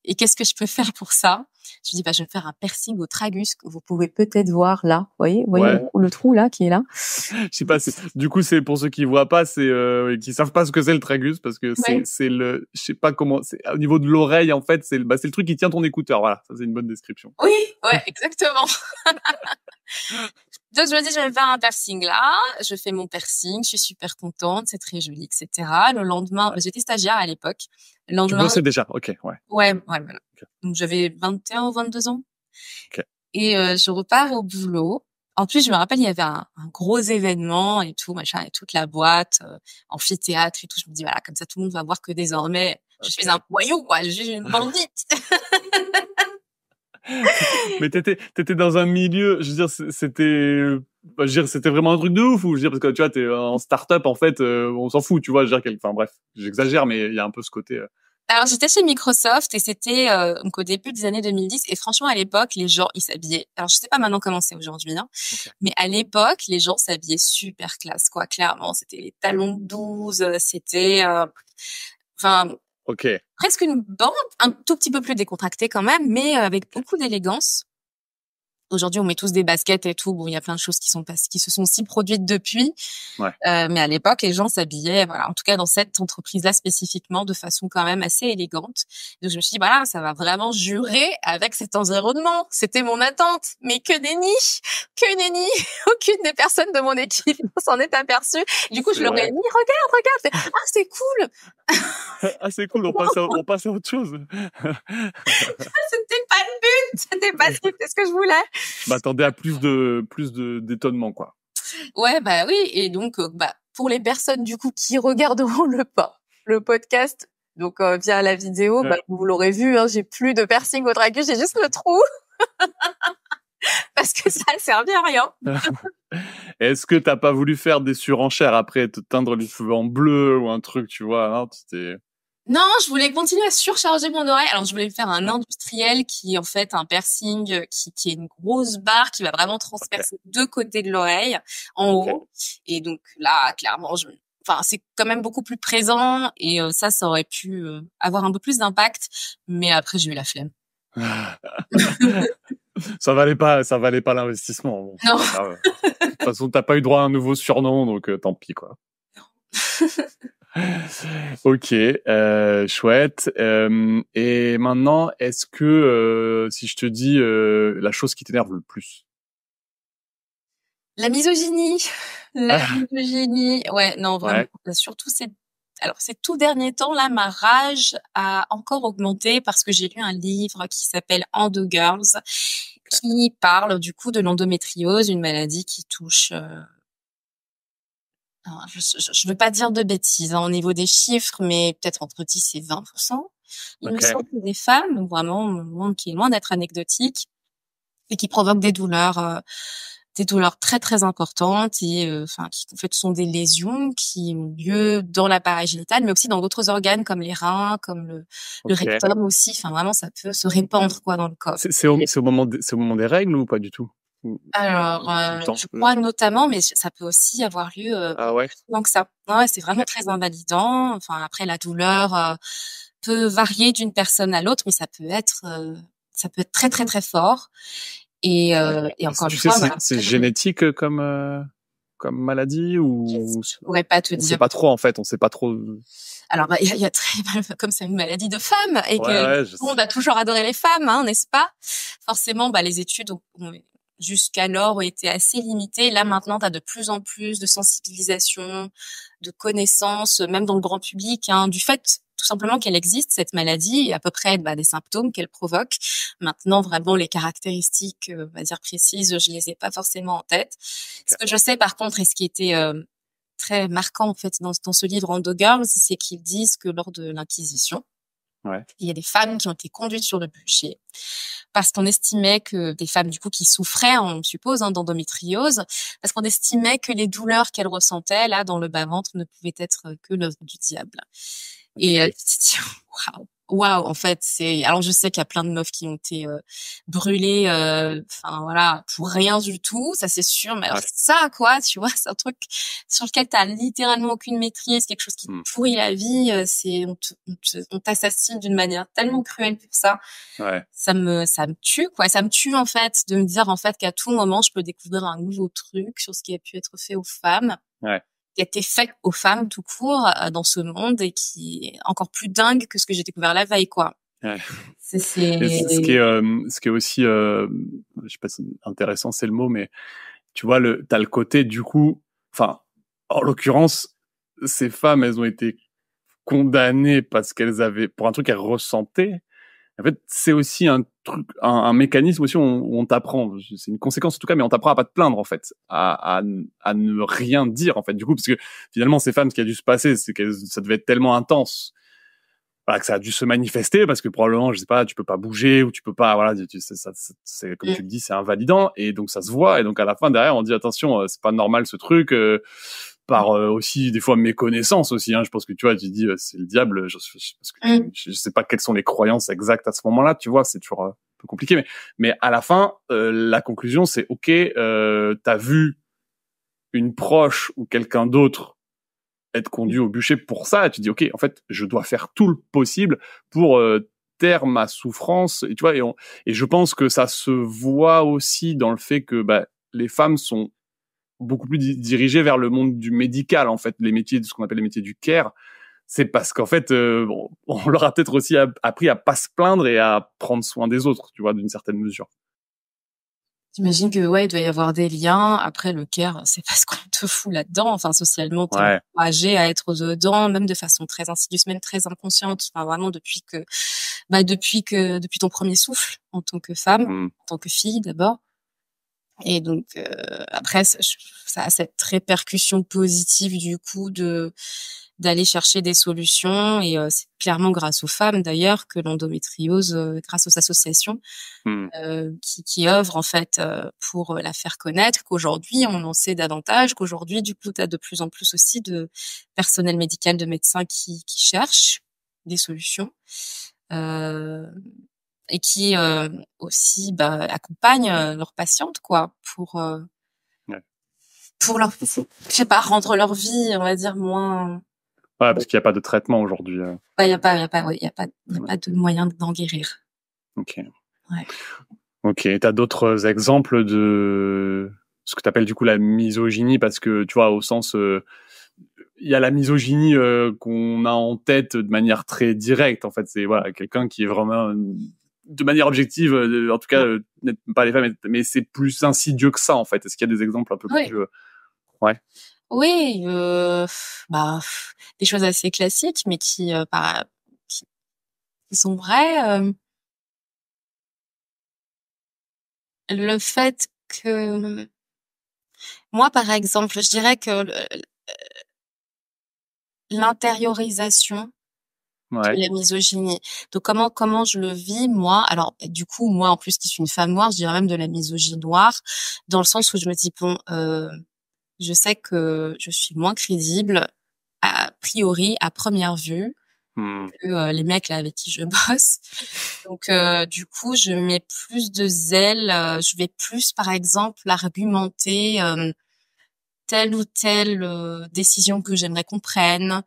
Et qu'est-ce que je peux faire pour ça? Je me dis je vais me faire un piercing au tragus que vous pouvez peut-être voir là. Vous voyez le trou là qui est là. Je sais pas, du coup c'est pour ceux qui voient pas, qui savent pas ce que c'est le tragus, parce que c'est le, je sais pas comment, c'est au niveau de l'oreille en fait, c'est le truc qui tient ton écouteur. Voilà, ça c'est une bonne description. Oui, ouais, exactement. Donc je me dis je vais me faire un piercing là, je fais mon piercing, je suis super contente, c'est très joli, etc. Le lendemain, j'étais stagiaire à l'époque. Le lendemain, tu bossais déjà, ok, ouais. Ouais, voilà. Okay. Donc j'avais 21 ou 22 ans. Okay. Et je repars au boulot. En plus, je me rappelle, il y avait un gros événement et tout, machin, et toute la boîte, amphithéâtre et tout. Je me dis voilà, comme ça tout le monde va voir que désormais je suis un voyou, quoi, je suis une bandite. Mais t'étais dans un milieu, je veux dire, c'était vraiment un truc de ouf, ou je veux dire, parce que tu vois, t'es en start-up, en fait, on s'en fout, tu vois, je veux dire, enfin bref, j'exagère, mais il y a un peu ce côté. Alors, j'étais chez Microsoft et c'était donc au début des années 2010. Et franchement, à l'époque, les gens, ils s'habillaient. Alors, je sais pas maintenant comment c'est aujourd'hui, hein, mais à l'époque, les gens s'habillaient super classe, quoi. Clairement, c'était les talons de 12, c'était, presque une bande, un tout petit peu plus décontractée quand même, mais avec beaucoup d'élégance. Aujourd'hui, on met tous des baskets et tout. Bon, il y a plein de choses qui se sont aussi produites depuis. Ouais. Mais à l'époque, les gens s'habillaient, voilà, en tout cas dans cette entreprise-là spécifiquement, de façon quand même assez élégante. Donc je me suis dit, voilà, ça va vraiment jurer avec cet environnement. C'était mon attente. Mais que nenni. Aucune des personnes de mon équipe s'en est aperçue. Du coup, je leur ai dit, regarde. Ah, c'est cool. Ah, c'est cool. On passe à autre chose. C'était pas le but. C'était pas ce que je voulais. Je m'attendais à plus d'étonnement, quoi. Ouais, bah oui. Et donc, pour les personnes, du coup, qui regarderont le podcast, donc, via la vidéo, vous l'aurez vu, hein, j'ai plus de piercing au tragus, j'ai juste le trou. Parce que ça ne servait à rien. Est-ce que t'as pas voulu faire des surenchères après, te teindre les cheveux en bleu ou un truc, tu vois, non, Non, je voulais continuer à surcharger mon oreille. Alors, je voulais faire un industriel qui est en fait un piercing qui est une grosse barre qui va vraiment transpercer deux côtés de l'oreille en haut. Et donc là, clairement, c'est quand même beaucoup plus présent et ça aurait pu avoir un peu plus d'impact. Mais après, j'ai eu la flemme. Ça valait pas l'investissement. Bon, non. De toute façon, t'as pas eu droit à un nouveau surnom, donc tant pis, quoi. Ok, chouette. Et maintenant, est-ce que si je te dis la chose qui t'énerve le plus? La misogynie. Misogynie. Ouais, non, vraiment. Ouais. Surtout ces tout derniers temps, là, ma rage a encore augmenté parce que j'ai lu un livre qui s'appelle Endo Girls, qui parle du coup de l'endométriose, une maladie qui touche... Alors, je veux pas dire de bêtises au niveau des chiffres, mais peut-être entre 10 et 20%. Il me semble que des femmes, donc vraiment, qui est loin d'être anecdotique, et qui provoquent des douleurs très très importantes et qui en fait sont des lésions qui ont lieu dans l'appareil génital, mais aussi dans d'autres organes comme les reins, comme le rectum aussi. Enfin vraiment, ça peut se répandre quoi dans le corps. C'est au moment des règles ou pas du tout? Alors, tout le temps? je crois notamment, mais ça peut aussi avoir lieu Ah ouais? plus souvent que ça. Ouais, c'est vraiment très invalidant. Enfin, après, la douleur peut varier d'une personne à l'autre, mais ça peut être très très très fort. Et encore une Tu sais, fois, voilà. c'est génétique comme maladie ou Je pourrais pas te on sait dire. pas trop en fait, on sait pas trop. Alors, bah, il y a très, comme c'est une maladie de femmes et que Ouais, tout le monde a toujours adoré les femmes, hein, n'est-ce pas? Forcément, bah, les études jusqu'alors ont été assez limitées. Là, maintenant, tu as de plus en plus de sensibilisation, de connaissances, même dans le grand public, hein, du fait tout simplement qu'elle existe, cette maladie, et à peu près bah, des symptômes qu'elle provoque. Maintenant, vraiment, les caractéristiques, on va dire précises, je les ai pas forcément en tête. Ce que je sais, par contre, et ce qui était très marquant en fait dans ce livre Endo Girls, c'est qu'ils disent que lors de l'Inquisition, Ouais. il y a des femmes qui ont été conduites sur le bûcher parce qu'on estimait que des femmes du coup qui souffraient, on suppose, hein, d'endométriose, parce qu'on estimait que les douleurs qu'elles ressentaient là dans le bas-ventre ne pouvaient être que l'œuvre du diable. Et waouh, en fait, alors je sais qu'il y a plein de meufs qui ont été brûlées, enfin voilà, pour rien du tout, ça c'est sûr. Mais alors ça, quoi, tu vois, c'est un truc sur lequel t'as littéralement aucune maîtrise, quelque chose qui te pourrit la vie. On t'assassine d'une manière tellement cruelle pour ça. Ouais. Ça me tue, quoi. Ça me tue en fait de me dire en fait qu'à tout moment je peux découvrir un nouveau truc sur ce qui a pu être fait aux femmes. Ouais. Qui a été fait aux femmes tout court dans ce monde et qui est encore plus dingue que ce que j'ai découvert la veille, quoi. Ouais. Ce qui est aussi, je sais pas si intéressant c'est le mot, mais tu vois, t'as le côté du coup, enfin, en l'occurrence, ces femmes, elles ont été condamnées parce qu'elles avaient, pour un truc qu'elles ressentaient. En fait, c'est aussi un truc, un mécanisme aussi où on t'apprend, c'est une conséquence en tout cas, mais on t'apprend à pas te plaindre en fait, à ne rien dire en fait. Du coup, parce que finalement, ces femmes, ce qui a dû se passer, c'est que ça devait être tellement intense, voilà, que ça a dû se manifester parce que probablement, je sais pas, tu peux pas bouger ou tu peux pas, voilà, c'est comme tu le dis, c'est invalidant et donc ça se voit et donc à la fin derrière, on dit attention, c'est pas normal ce truc. Par aussi des fois méconnaissance aussi, hein. Je pense que tu vois, tu dis c'est le diable, parce que je sais pas quelles sont les croyances exactes à ce moment-là, tu vois, c'est toujours un peu compliqué, mais à la fin la conclusion c'est ok, t'as vu une proche ou quelqu'un d'autre être conduit au bûcher pour ça, et tu dis ok, en fait je dois faire tout le possible pour taire ma souffrance, et tu vois, et je pense que ça se voit aussi dans le fait que bah, les femmes sont beaucoup plus dirigés vers le monde du médical, en fait, les métiers, ce qu'on appelle les métiers du care. C'est parce qu'en fait, on leur a peut-être aussi appris à pas se plaindre et à prendre soin des autres, tu vois, d'une certaine mesure. J'imagine que ouais, il doit y avoir des liens. Après, le care, c'est parce qu'on te fout là-dedans. Enfin, socialement, t'es encouragé à être dedans, même de façon très insidieuse, même très inconsciente. Enfin, vraiment depuis ton premier souffle en tant que femme, en tant que fille d'abord. Et donc après ça a cette répercussion positive du coup d'aller chercher des solutions et c'est clairement grâce aux femmes d'ailleurs que l'endométriose grâce aux associations qui œuvrent en fait pour la faire connaître, qu'aujourd'hui on en sait davantage, qu'aujourd'hui du coup tu as de plus en plus aussi de personnel médical, de médecins qui cherchent des solutions. Et qui aussi accompagnent leurs patientes quoi pour leur, je sais pas, rendre leur vie, on va dire, moins. Ouais, parce qu'il n'y a pas de traitement aujourd'hui. Il y a pas de moyen d'en guérir. Ok. Ouais. Ok. T'as d'autres exemples de ce que t'appelles du coup la misogynie, parce que tu vois, au sens il y a la misogynie qu'on a en tête de manière très directe. En fait, c'est voilà quelqu'un qui est vraiment de manière objective, en tout cas, n'aime pas les femmes, mais c'est plus insidieux que ça en fait. Est-ce qu'il y a des exemples un peu plus ouais. Oui, des choses assez classiques, mais qui sont vraies. Le fait que moi, par exemple, je dirais que l'intériorisation de la misogynie. Donc comment je le vis moi? Alors du coup moi en plus qui suis une femme noire, je dirais même de la misogynie noire, dans le sens où je me dis bon, je sais que je suis moins crédible a priori à première vue que les mecs là avec qui je bosse. Donc du coup, je mets plus de zèle. Je vais plus, par exemple, argumenter telle ou telle décision que j'aimerais qu'on prenne,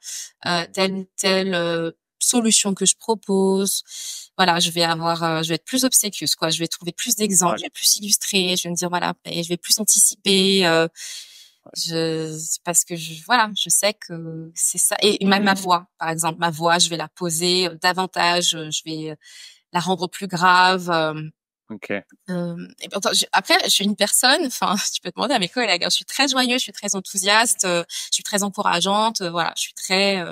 telle ou telle solution que je propose. Voilà, je vais être plus obséquieuse, quoi. Je vais trouver plus d'exemples, je vais plus illustrer, je vais me dire voilà, et je vais plus anticiper. Parce que voilà, je sais que c'est ça. Et même ma voix, par exemple, ma voix, je vais la poser davantage, je vais la rendre plus grave. Ok. Et pourtant, après, je suis une personne, enfin, tu peux te demander à mes collègues, je suis très joyeuse, je suis très enthousiaste, je suis très encourageante, voilà, je suis très,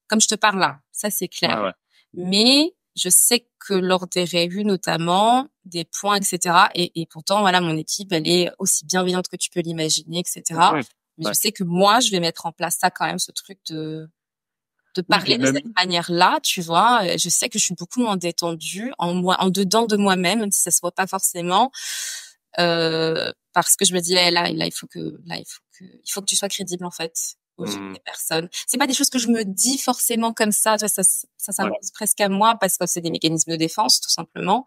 comme je te parle là, ça c'est clair. Ouais. Mais je sais que lors des réunions notamment, des points, etc. Et pourtant, voilà, mon équipe, elle est aussi bienveillante que tu peux l'imaginer, etc. Mais je sais que moi, je vais mettre en place ça quand même, ce truc de parler de cette manière-là, tu vois. Je sais que je suis beaucoup moins détendue en dedans de moi-même, même si ça se voit pas forcément, parce que je me dis là, il faut que tu sois crédible en fait aux yeux des personnes. C'est pas des choses que je me dis forcément comme ça, tu vois, ça s'impose presque à moi parce que c'est des mécanismes de défense tout simplement.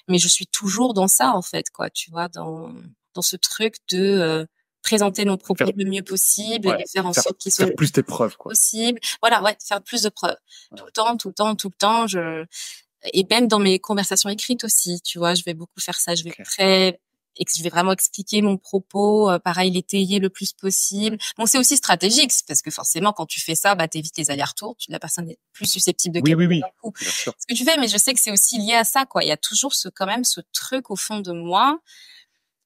Mais je suis toujours dans ça en fait, quoi, tu vois, dans ce truc de présenter mon propos le mieux possible, et de faire en sorte qu'il soit faire plus tes preuves, quoi. Possible. Voilà, faire plus de preuves. Tout le temps, et même dans mes conversations écrites aussi, tu vois, je vais beaucoup faire ça. Je vais vraiment expliquer mon propos, pareil, l'étayer le plus possible. Bon, c'est aussi stratégique, parce que forcément, quand tu fais ça, bah, t'évites les allers-retours. La personne est plus susceptible de capter oui. Bien sûr. Ce que tu fais, mais je sais que c'est aussi lié à ça, quoi. Il y a toujours quand même ce truc au fond de moi,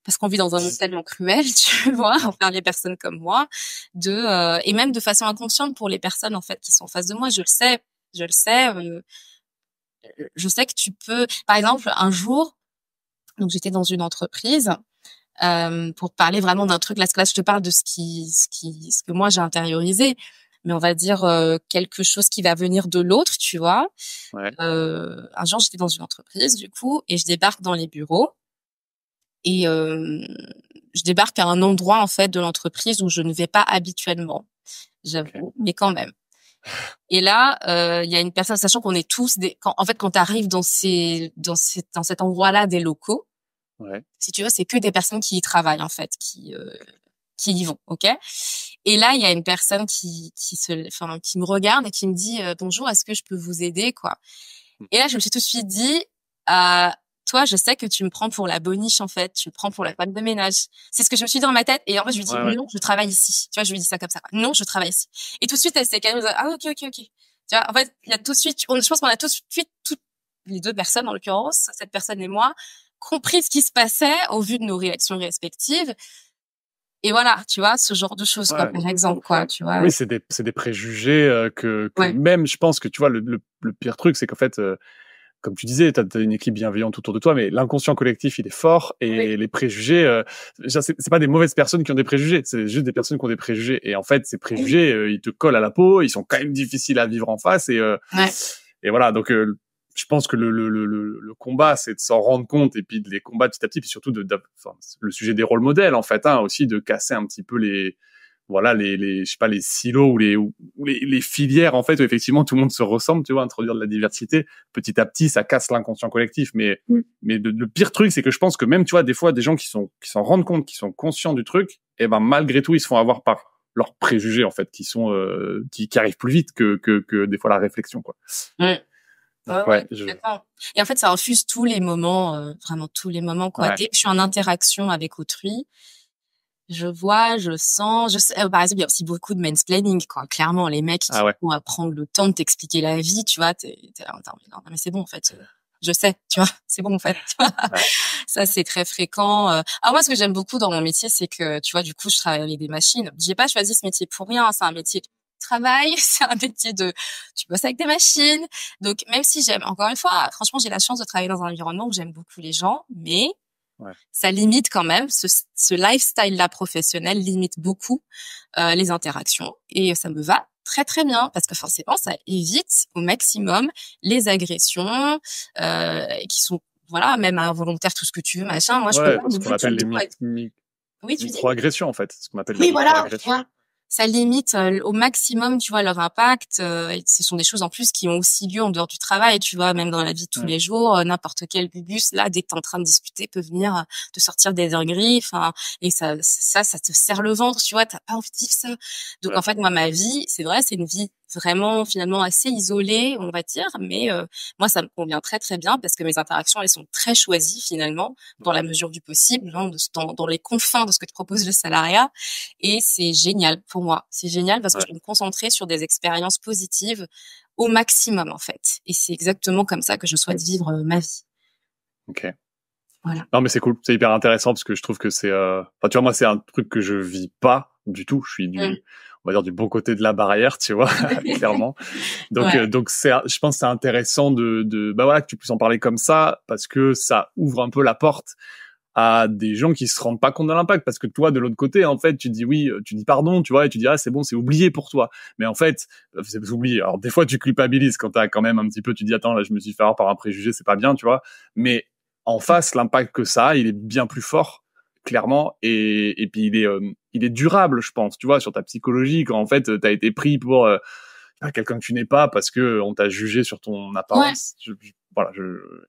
parce qu'on vit dans un monde tellement cruel, tu vois, envers les personnes comme moi, et même de façon inconsciente pour les personnes en fait qui sont en face de moi. Je le sais, je sais que tu peux. Par exemple, un jour, donc j'étais dans une entreprise pour parler vraiment d'un truc. Là, je te parle de ce que moi j'ai intériorisé, mais on va dire quelque chose qui va venir de l'autre, tu vois. Un jour, j'étais dans une entreprise du coup, et je débarque dans les bureaux. Et je débarque à un endroit en fait de l'entreprise où je ne vais pas habituellement, j'avoue, mais quand même. Et là, il y a une personne, sachant qu'on est tous quand tu arrives dans cet endroit-là des locaux, si tu veux, c'est que des personnes qui y travaillent en fait, qui y vont, ok. Et là, il y a une personne qui me regarde et qui me dit bonjour, est-ce que je peux vous aider, quoi. Et là, je me suis tout de suite dit toi, je sais que tu me prends pour la boniche, en fait. Tu me prends pour la femme de ménage. C'est ce que je me suis dit dans ma tête. Et en fait, je lui dis, non, je travaille ici. Tu vois, je lui dis ça comme ça. Non, je travaille ici. Et tout de suite, elle s'est calmée. Ah, ok. Tu vois, en fait, il y a tout de suite, je pense qu'on a tout de suite, toutes les deux personnes, en l'occurrence, cette personne et moi, compris ce qui se passait au vu de nos réactions respectives. Et voilà, tu vois, ce genre de choses, quoi, par exemple, quoi, tu vois. Oui, c'est des préjugés que même, je pense que, tu vois, le pire truc, c'est qu'en fait, comme tu disais, t'as une équipe bienveillante autour de toi, mais l'inconscient collectif, il est fort, et les préjugés, c'est pas des mauvaises personnes qui ont des préjugés, c'est juste des personnes qui ont des préjugés. Et en fait, ces préjugés, ils te collent à la peau, ils sont quand même difficiles à vivre en face, et voilà. Donc, je pense que le combat, c'est de s'en rendre compte, et puis de les combattre petit à petit, puis surtout le sujet des rôles modèles, en fait, aussi de casser un petit peu les je sais pas, les silos ou les filières, en fait, où effectivement tout le monde se ressemble, tu vois, introduire de la diversité. Petit à petit, ça casse l'inconscient collectif. Mais le pire truc, c'est que je pense que même, tu vois, des fois, des gens qui s'en rendent compte, qui sont conscients du truc, et ben, malgré tout, ils se font avoir par leurs préjugés, en fait, qui arrivent plus vite que des fois la réflexion, quoi. Et en fait, ça infuse tous les moments, vraiment tous les moments, quoi. Dès que je suis en interaction avec autrui, je vois, je sens, je sais, par exemple, il y a aussi beaucoup de mansplaining, quoi. Clairement, les mecs qui vont prendre le temps de t'expliquer la vie, tu vois, t'es là, non, mais c'est bon, en fait. Je sais, tu vois, c'est bon, en fait. Ça, c'est très fréquent. Alors moi, ce que j'aime beaucoup dans mon métier, c'est que, tu vois, du coup, je travaille avec des machines. J'ai pas choisi ce métier pour rien. C'est un métier de travail, c'est un métier tu bosses avec des machines. Donc, même si encore une fois, franchement, j'ai la chance de travailler dans un environnement où j'aime beaucoup les gens, mais ça limite quand même, ce lifestyle-là professionnel limite beaucoup les interactions, et ça me va très très bien parce que forcément ça évite au maximum les agressions qui sont même involontaires, tout ce que tu veux, machin. Moi je peux pas, ce qu'on appelle les micro-agressions, en fait, ce qu'on appelle les micro-agressions. ça limite au maximum, tu vois, leur impact. Et ce sont des choses en plus qui ont aussi lieu en dehors du travail, tu vois, même dans la vie de tous les jours. N'importe quel bubus, là, dès que t'es en train de discuter, peut venir te sortir des dingueries. Enfin, et ça te serre le ventre, tu vois. T'as pas envie de vivre ça. Donc en fait, moi, ma vie, c'est vrai, c'est une vie vraiment finalement assez isolée, on va dire, mais moi, ça me convient très très bien parce que mes interactions, elles sont très choisies finalement, dans la mesure du possible, hein, dans les confins de ce que te propose le salariat. Et c'est génial pour moi. C'est génial parce que je peux me concentrer sur des expériences positives au maximum, en fait. Et c'est exactement comme ça que je souhaite vivre ma vie. Ok. Voilà. Non, mais c'est cool. C'est hyper intéressant parce que je trouve que c'est, enfin, tu vois, moi, c'est un truc que je vis pas du tout. Je suis on va dire du bon côté de la barrière, tu vois, clairement. Donc, donc je pense que c'est intéressant bah voilà, que tu puisses en parler comme ça parce que ça ouvre un peu la porte à des gens qui se rendent pas compte de l'impact parce que toi de l'autre côté en fait tu dis oui, tu dis pardon, tu vois, et tu dis ah c'est bon, c'est oublié pour toi, mais en fait c'est oublié. Alors des fois tu culpabilises quand t'as quand même un petit peu, tu dis attends là je me suis fait avoir par un préjugé, c'est pas bien, tu vois, mais en face l'impact que ça a il est bien plus fort clairement, et puis il est durable, je pense, tu vois, sur ta psychologie quand en fait t'as été pris pour quelqu'un que tu n'es pas parce que on t'a jugé sur ton apparence. Voilà,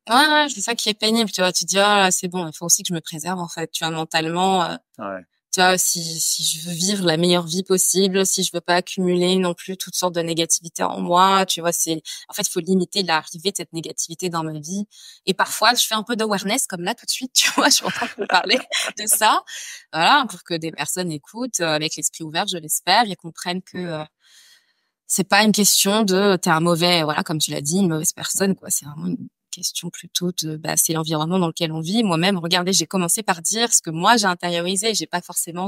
Ouais, c'est ça qui est pénible, tu vois. Tu te dis, ah, c'est bon, il faut aussi que je me préserve, en fait, tu vois, mentalement. Tu vois, si je veux vivre la meilleure vie possible, si je veux pas accumuler non plus toutes sortes de négativité en moi, tu vois, en fait, il faut limiter l'arrivée de cette négativité dans ma vie. Et parfois, je fais un peu d'awareness, comme là, tout de suite, tu vois, je suis en train de te parler de ça. Voilà, pour que des personnes écoutent, avec l'esprit ouvert, je l'espère, et comprennent que, c'est pas une question de t'es un mauvais, voilà, comme tu l'as dit, une mauvaise personne, quoi. C'est vraiment une question plutôt de, c'est l'environnement dans lequel on vit. Moi-même, regardez, j'ai commencé par dire ce que moi j'ai intériorisé. J'ai pas forcément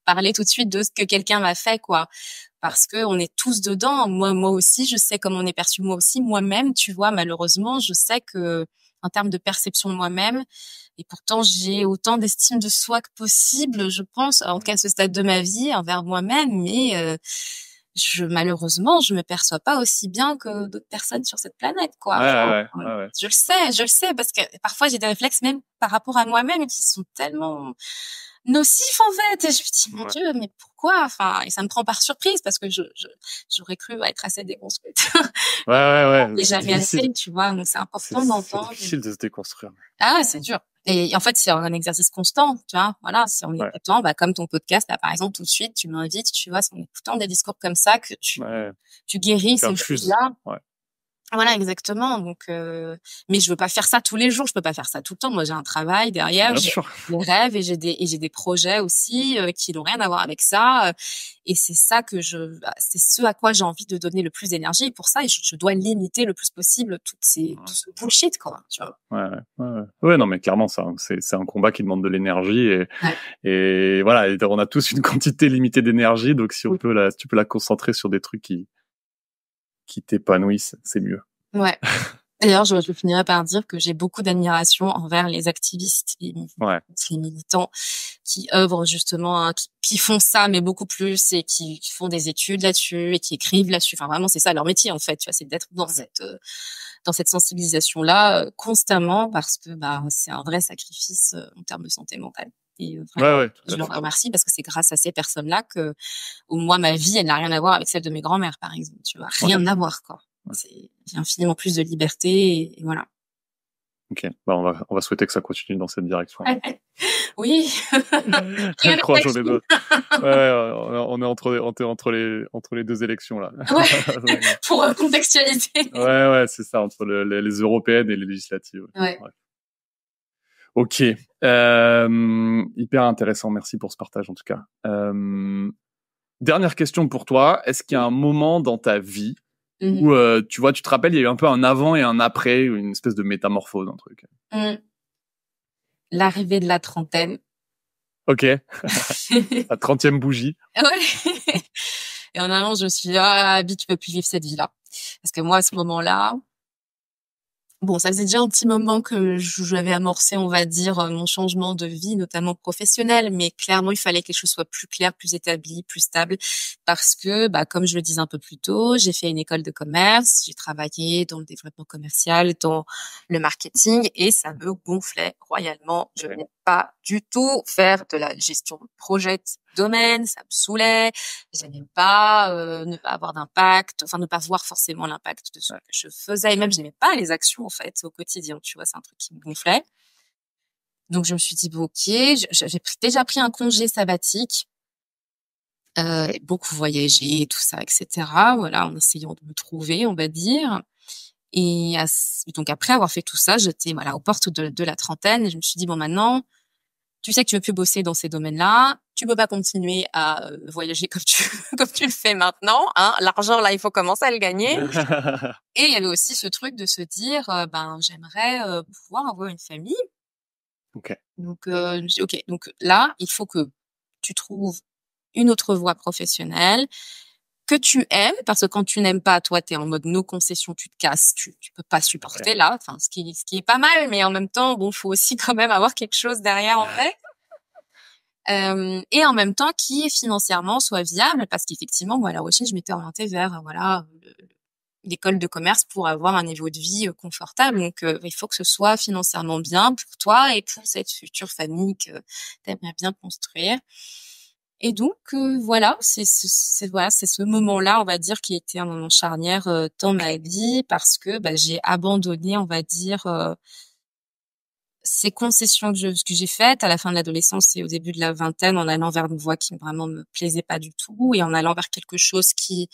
parlé tout de suite de ce que quelqu'un m'a fait, quoi. Parce que on est tous dedans. Moi aussi, je sais comment on est perçu. Moi aussi, moi-même, tu vois, malheureusement, je sais que, en termes de perception de moi-même, et pourtant j'ai autant d'estime de soi que possible, je pense, en tout cas à ce stade de ma vie, envers moi-même, mais malheureusement, je me perçois pas aussi bien que d'autres personnes sur cette planète, quoi. Je le sais, parce que parfois j'ai des réflexes même par rapport à moi-même qui sont tellement nocifs, en fait. Et je me dis, mon Dieu, mais pourquoi? Enfin, et ça me prend par surprise parce que j'aurais cru être assez déconstruite. Et jamais assez, tu vois. Donc c'est important d'entendre. C'est difficile de se déconstruire. Ah, c'est dur. Et en fait, c'est un exercice constant, tu vois. Voilà, si en écoutant, comme ton podcast, là, par exemple, tout de suite, tu m'invites, tu vois, c'est en écoutant des discours comme ça que tu guéris ces choses-là. Voilà, exactement. Donc, mais je veux pas faire ça tous les jours. Je peux pas faire ça tout le temps. Moi, j'ai un travail derrière, j'ai des rêves et j'ai des projets aussi qui n'ont rien à voir avec ça. Et c'est ça c'est ce à quoi j'ai envie de donner le plus d'énergie. Et pour ça, je dois limiter le plus possible tout ce bullshit, quoi. Tu vois. Ouais, non, mais clairement, c'est un combat qui demande de l'énergie et voilà. Et on a tous une quantité limitée d'énergie, donc si tu peux la concentrer sur des trucs qui t'épanouissent, c'est mieux. Ouais. D'ailleurs, je finirai par dire que j'ai beaucoup d'admiration envers les activistes et les militants qui œuvrent justement, qui font ça, mais beaucoup plus, et qui font des études là-dessus et qui écrivent là-dessus. Enfin, vraiment, c'est ça leur métier, en fait. Tu vois, c'est d'être dans cette sensibilisation-là constamment, parce que c'est un vrai sacrifice en termes de santé mentale. Et vraiment, je leur remercie parce que c'est grâce à ces personnes-là que, moi, ma vie, elle n'a rien à voir avec celle de mes grands-mères, par exemple. Tu vois, rien à voir, quoi. J'ai infiniment plus de liberté, et voilà. Ok, on va souhaiter que ça continue dans cette direction. Oui. Croisons les doigts. On est entre les deux élections là. Pour contextualiser. C'est ça, entre les européennes et les législatives. Ok, hyper intéressant. Merci pour ce partage en tout cas. Dernière question pour toi. Est-ce qu'il y a un moment dans ta vie où tu vois, tu te rappelles, il y a eu un peu un avant et un après, une espèce de métamorphose, un truc. L'arrivée de la trentaine. Ok. La 30e bougie. Ouais. Et en allant, je me suis dit, Abby, tu peux plus vivre cette vie-là. Parce que moi, à ce moment-là, bon, ça faisait déjà un petit moment que j'avais amorcé, on va dire, mon changement de vie, notamment professionnel, mais clairement, il fallait que les choses soient plus claires, plus établies, plus stables, parce que, comme je le disais un peu plus tôt, j'ai fait une école de commerce, j'ai travaillé dans le développement commercial, dans le marketing, et ça me gonflait royalement. Je n'ai pas du tout faire de la gestion de projet de domaine, ça me saoulait. J'aimais pas ne pas avoir d'impact, enfin ne pas voir forcément l'impact de ce que je faisais. Et même j'aimais pas les actions en fait au quotidien. Tu vois, c'est un truc qui me gonflait. Donc je me suis dit bon, ok, j'ai déjà pris un congé sabbatique, beaucoup voyagé et tout ça, etc. Voilà, en essayant de me trouver, on va dire. Et donc après avoir fait tout ça, j'étais aux portes de la trentaine et je me suis dit bon, maintenant tu sais que tu veux plus bosser dans ces domaines-là, tu peux pas continuer à voyager comme tu comme tu le fais maintenant, hein. L'argent là, il faut commencer à le gagner. Et il y avait aussi ce truc de se dire j'aimerais pouvoir avoir une famille. Ok. Donc je me dis ok, donc là, il faut que tu trouves une autre voie professionnelle que tu aimes, parce que quand tu n'aimes pas, toi, t'es en mode no concession, tu te casses, tu peux pas supporter là, enfin ce qui est pas mal, mais en même temps, bon, faut aussi quand même avoir quelque chose derrière en fait. Et en même temps qui financièrement soit viable, parce qu'effectivement, moi, à la recherche, je m'étais orientée vers l'école de commerce pour avoir un niveau de vie confortable. Donc, il faut que ce soit financièrement bien pour toi et pour cette future famille que t'aimerais bien construire. Et donc voilà, c'est ce moment-là, on va dire, qui était un moment charnière dans ma vie, parce que j'ai abandonné, on va dire, ces concessions que j'ai faites à la fin de l'adolescence et au début de la vingtaine, en allant vers une voie qui vraiment me plaisait pas du tout et en allant vers quelque chose qui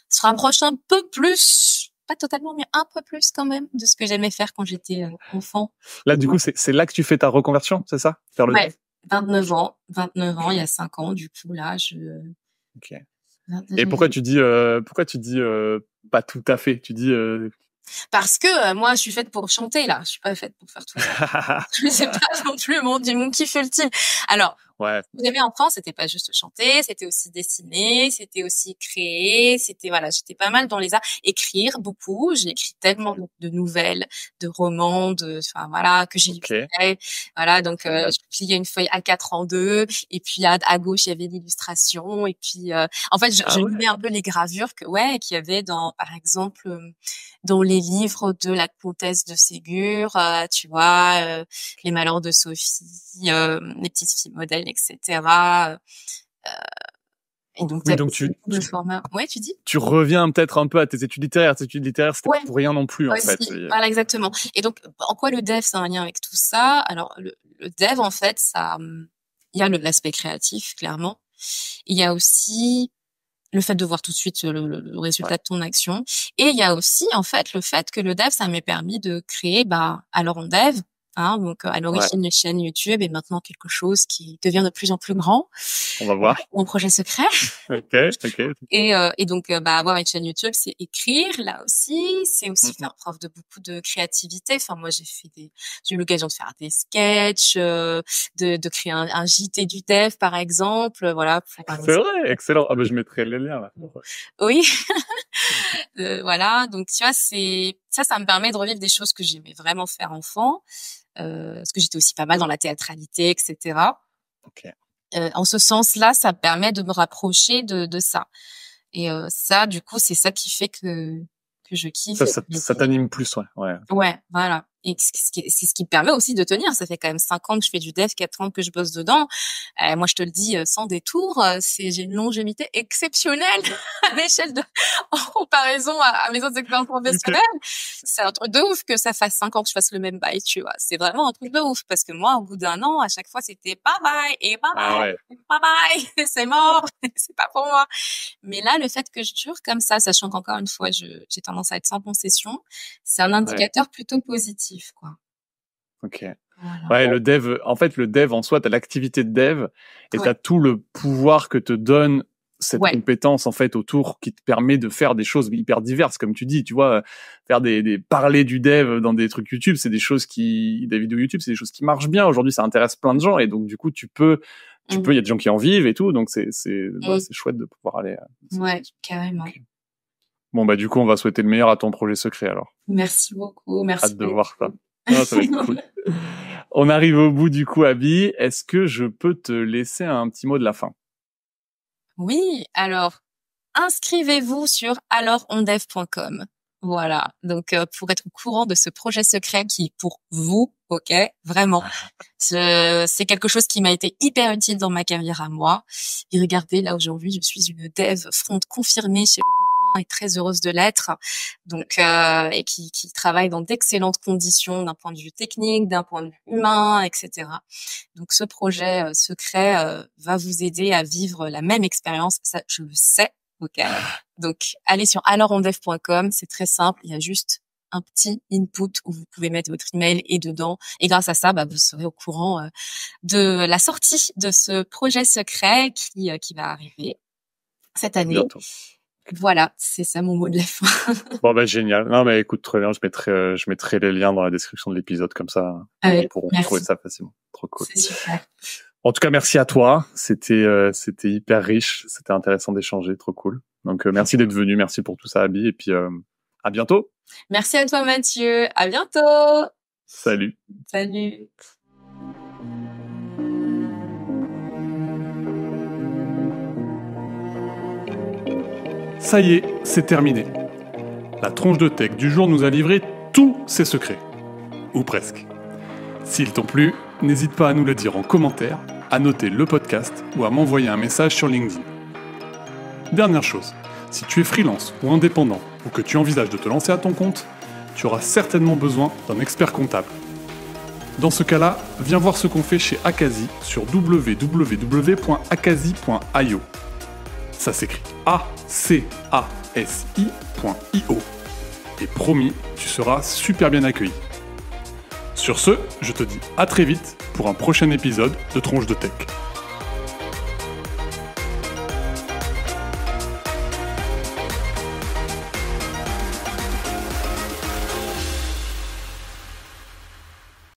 se rapproche un peu plus, pas totalement, mais un peu plus quand même, de ce que j'aimais faire quand j'étais enfant. Là, du coup, c'est là que tu fais ta reconversion, c'est ça? Faire le Ouais, 29 ans, il y a 5 ans, du coup, là, Ok. Et pourquoi tu dis pas tout à fait? Tu dis Parce que moi, je suis faite pour chanter, là. Je suis pas faite pour faire tout ça. C'est pas non plus mon kiff ultime. Alors, ouais. Quand j'avais enfant, c'était pas juste chanter, c'était aussi dessiner, c'était aussi créer, j'étais pas mal dans les arts, écrire beaucoup. J'ai écrit tellement de nouvelles, de romans, que j'ai illustré. Voilà, donc je pliais une feuille A4 en deux, et puis à gauche il y avait l'illustration, et puis en fait je lisais un peu les gravures qu'il y avait par exemple dans les livres de la comtesse de Ségur, tu vois, les Malheurs de Sophie, les petites filles modèles, etc. Et donc, le format. Ouais, tu dis? Tu reviens peut-être un peu à tes études littéraires. Tes études littéraires, c'était pas pour rien non plus, en fait. Voilà, exactement. Et donc, en quoi le dev, c'est un lien avec tout ça? Alors, le dev, en fait, il y a l'aspect créatif, clairement. Il y a aussi le fait de voir tout de suite le résultat de ton action. Et il y a aussi, en fait, le fait que le dev, ça m'est permis de créer, alors en dev, hein, donc à l'origine une chaîne YouTube et maintenant quelque chose qui devient de plus en plus grand. On va voir. Mon projet secret. Ok. Et donc, avoir une chaîne YouTube, c'est écrire, là aussi. C'est aussi faire preuve de beaucoup de créativité. Enfin, moi, j'ai eu l'occasion de faire des sketchs, de créer un JT du dev, par exemple. Voilà. C'est vrai, excellent. Je mettrai les liens, là. Oui. Voilà. Donc, tu vois, ça me permet de revivre des choses que j'aimais vraiment faire enfant. Parce que j'étais aussi pas mal dans la théâtralité, etc. Ok. En ce sens-là, ça me permet de me rapprocher de ça. Et ça, du coup, c'est ça qui fait que je kiffe. Ça t'anime plus, ouais. Ouais, voilà. Et c'est ce qui me permet aussi de tenir. Ça fait quand même 5 ans que je fais du dev, 4 ans que je bosse dedans. Moi, je te le dis sans détour, j'ai une longévité exceptionnelle à l'échelle en comparaison à mes autres expériences professionnelles. C'est un truc de ouf que ça fasse 5 ans que je fasse le même bail, tu vois. C'est vraiment un truc de ouf, parce que moi, au bout d'un an, à chaque fois, c'était bye bye et bye bye, bye bye, c'est mort, c'est pas pour moi. Mais là, le fait que je dure comme ça, sachant qu'encore une fois, j'ai tendance à être sans concession, c'est un indicateur plutôt positif, quoi. Ok. Voilà. Ouais, le dev en soi, t'as l'activité de dev et t'as tout le pouvoir que te donne cette compétence, en fait, autour, qui te permet de faire des choses hyper diverses, comme tu dis, tu vois, faire parler du dev dans des trucs YouTube, c'est des vidéos YouTube, c'est des choses qui marchent bien. Aujourd'hui, ça intéresse plein de gens, et donc, du coup, il y a des gens qui en vivent et tout, donc c'est chouette de pouvoir aller. Ouais, carrément. Okay. Bon, du coup, on va souhaiter le meilleur à ton projet secret, alors. Merci beaucoup, merci. Hâte de voir ça. Ça va être cool. On arrive au bout, du coup, Abby. Est-ce que je peux te laisser un petit mot de la fin? Oui, alors, inscrivez-vous sur alorsondev.com. Voilà. Donc, pour être au courant de ce projet secret qui est pour vous, ok, vraiment, c'est quelque chose qui m'a été hyper utile dans ma carrière à moi. Et regardez, là aujourd'hui, je suis une dev front confirmée chez Le Bon Coin et très heureuse de l'être. Donc, et qui travaille dans d'excellentes conditions d'un point de vue technique, d'un point de vue humain, etc. Donc, ce projet secret va vous aider à vivre la même expérience. Ça, je le sais. Ok. Donc, allez sur alorondev.com, c'est très simple. Il y a juste un petit input où vous pouvez mettre votre email et dedans. Et grâce à ça, vous serez au courant de la sortie de ce projet secret qui va arriver cette année. Bientôt. Voilà, c'est ça mon mot de la fin. Bon, génial. Non, mais écoute, très bien. Je mettrai les liens dans la description de l'épisode, comme ça, ils pourront trouver ça facilement. Trop cool. C'est super. En tout cas, merci à toi. C'était hyper riche. C'était intéressant d'échanger. Trop cool. Donc, merci d'être venu. Merci pour tout ça, Abby. Et puis, à bientôt. Merci à toi, Mathieu. À bientôt. Salut. Salut. Ça y est, c'est terminé. La tronche de tech du jour nous a livré tous ses secrets. Ou presque. S'ils t'ont plu, n'hésite pas à nous le dire en commentaire, à noter le podcast ou à m'envoyer un message sur LinkedIn. Dernière chose, si tu es freelance ou indépendant ou que tu envisages de te lancer à ton compte, tu auras certainement besoin d'un expert comptable. Dans ce cas-là, viens voir ce qu'on fait chez Akazi sur www.akazi.io. Ça s'écrit ACASI.io. Et promis, tu seras super bien accueilli. Sur ce, je te dis à très vite pour un prochain épisode de Tronche de Tech.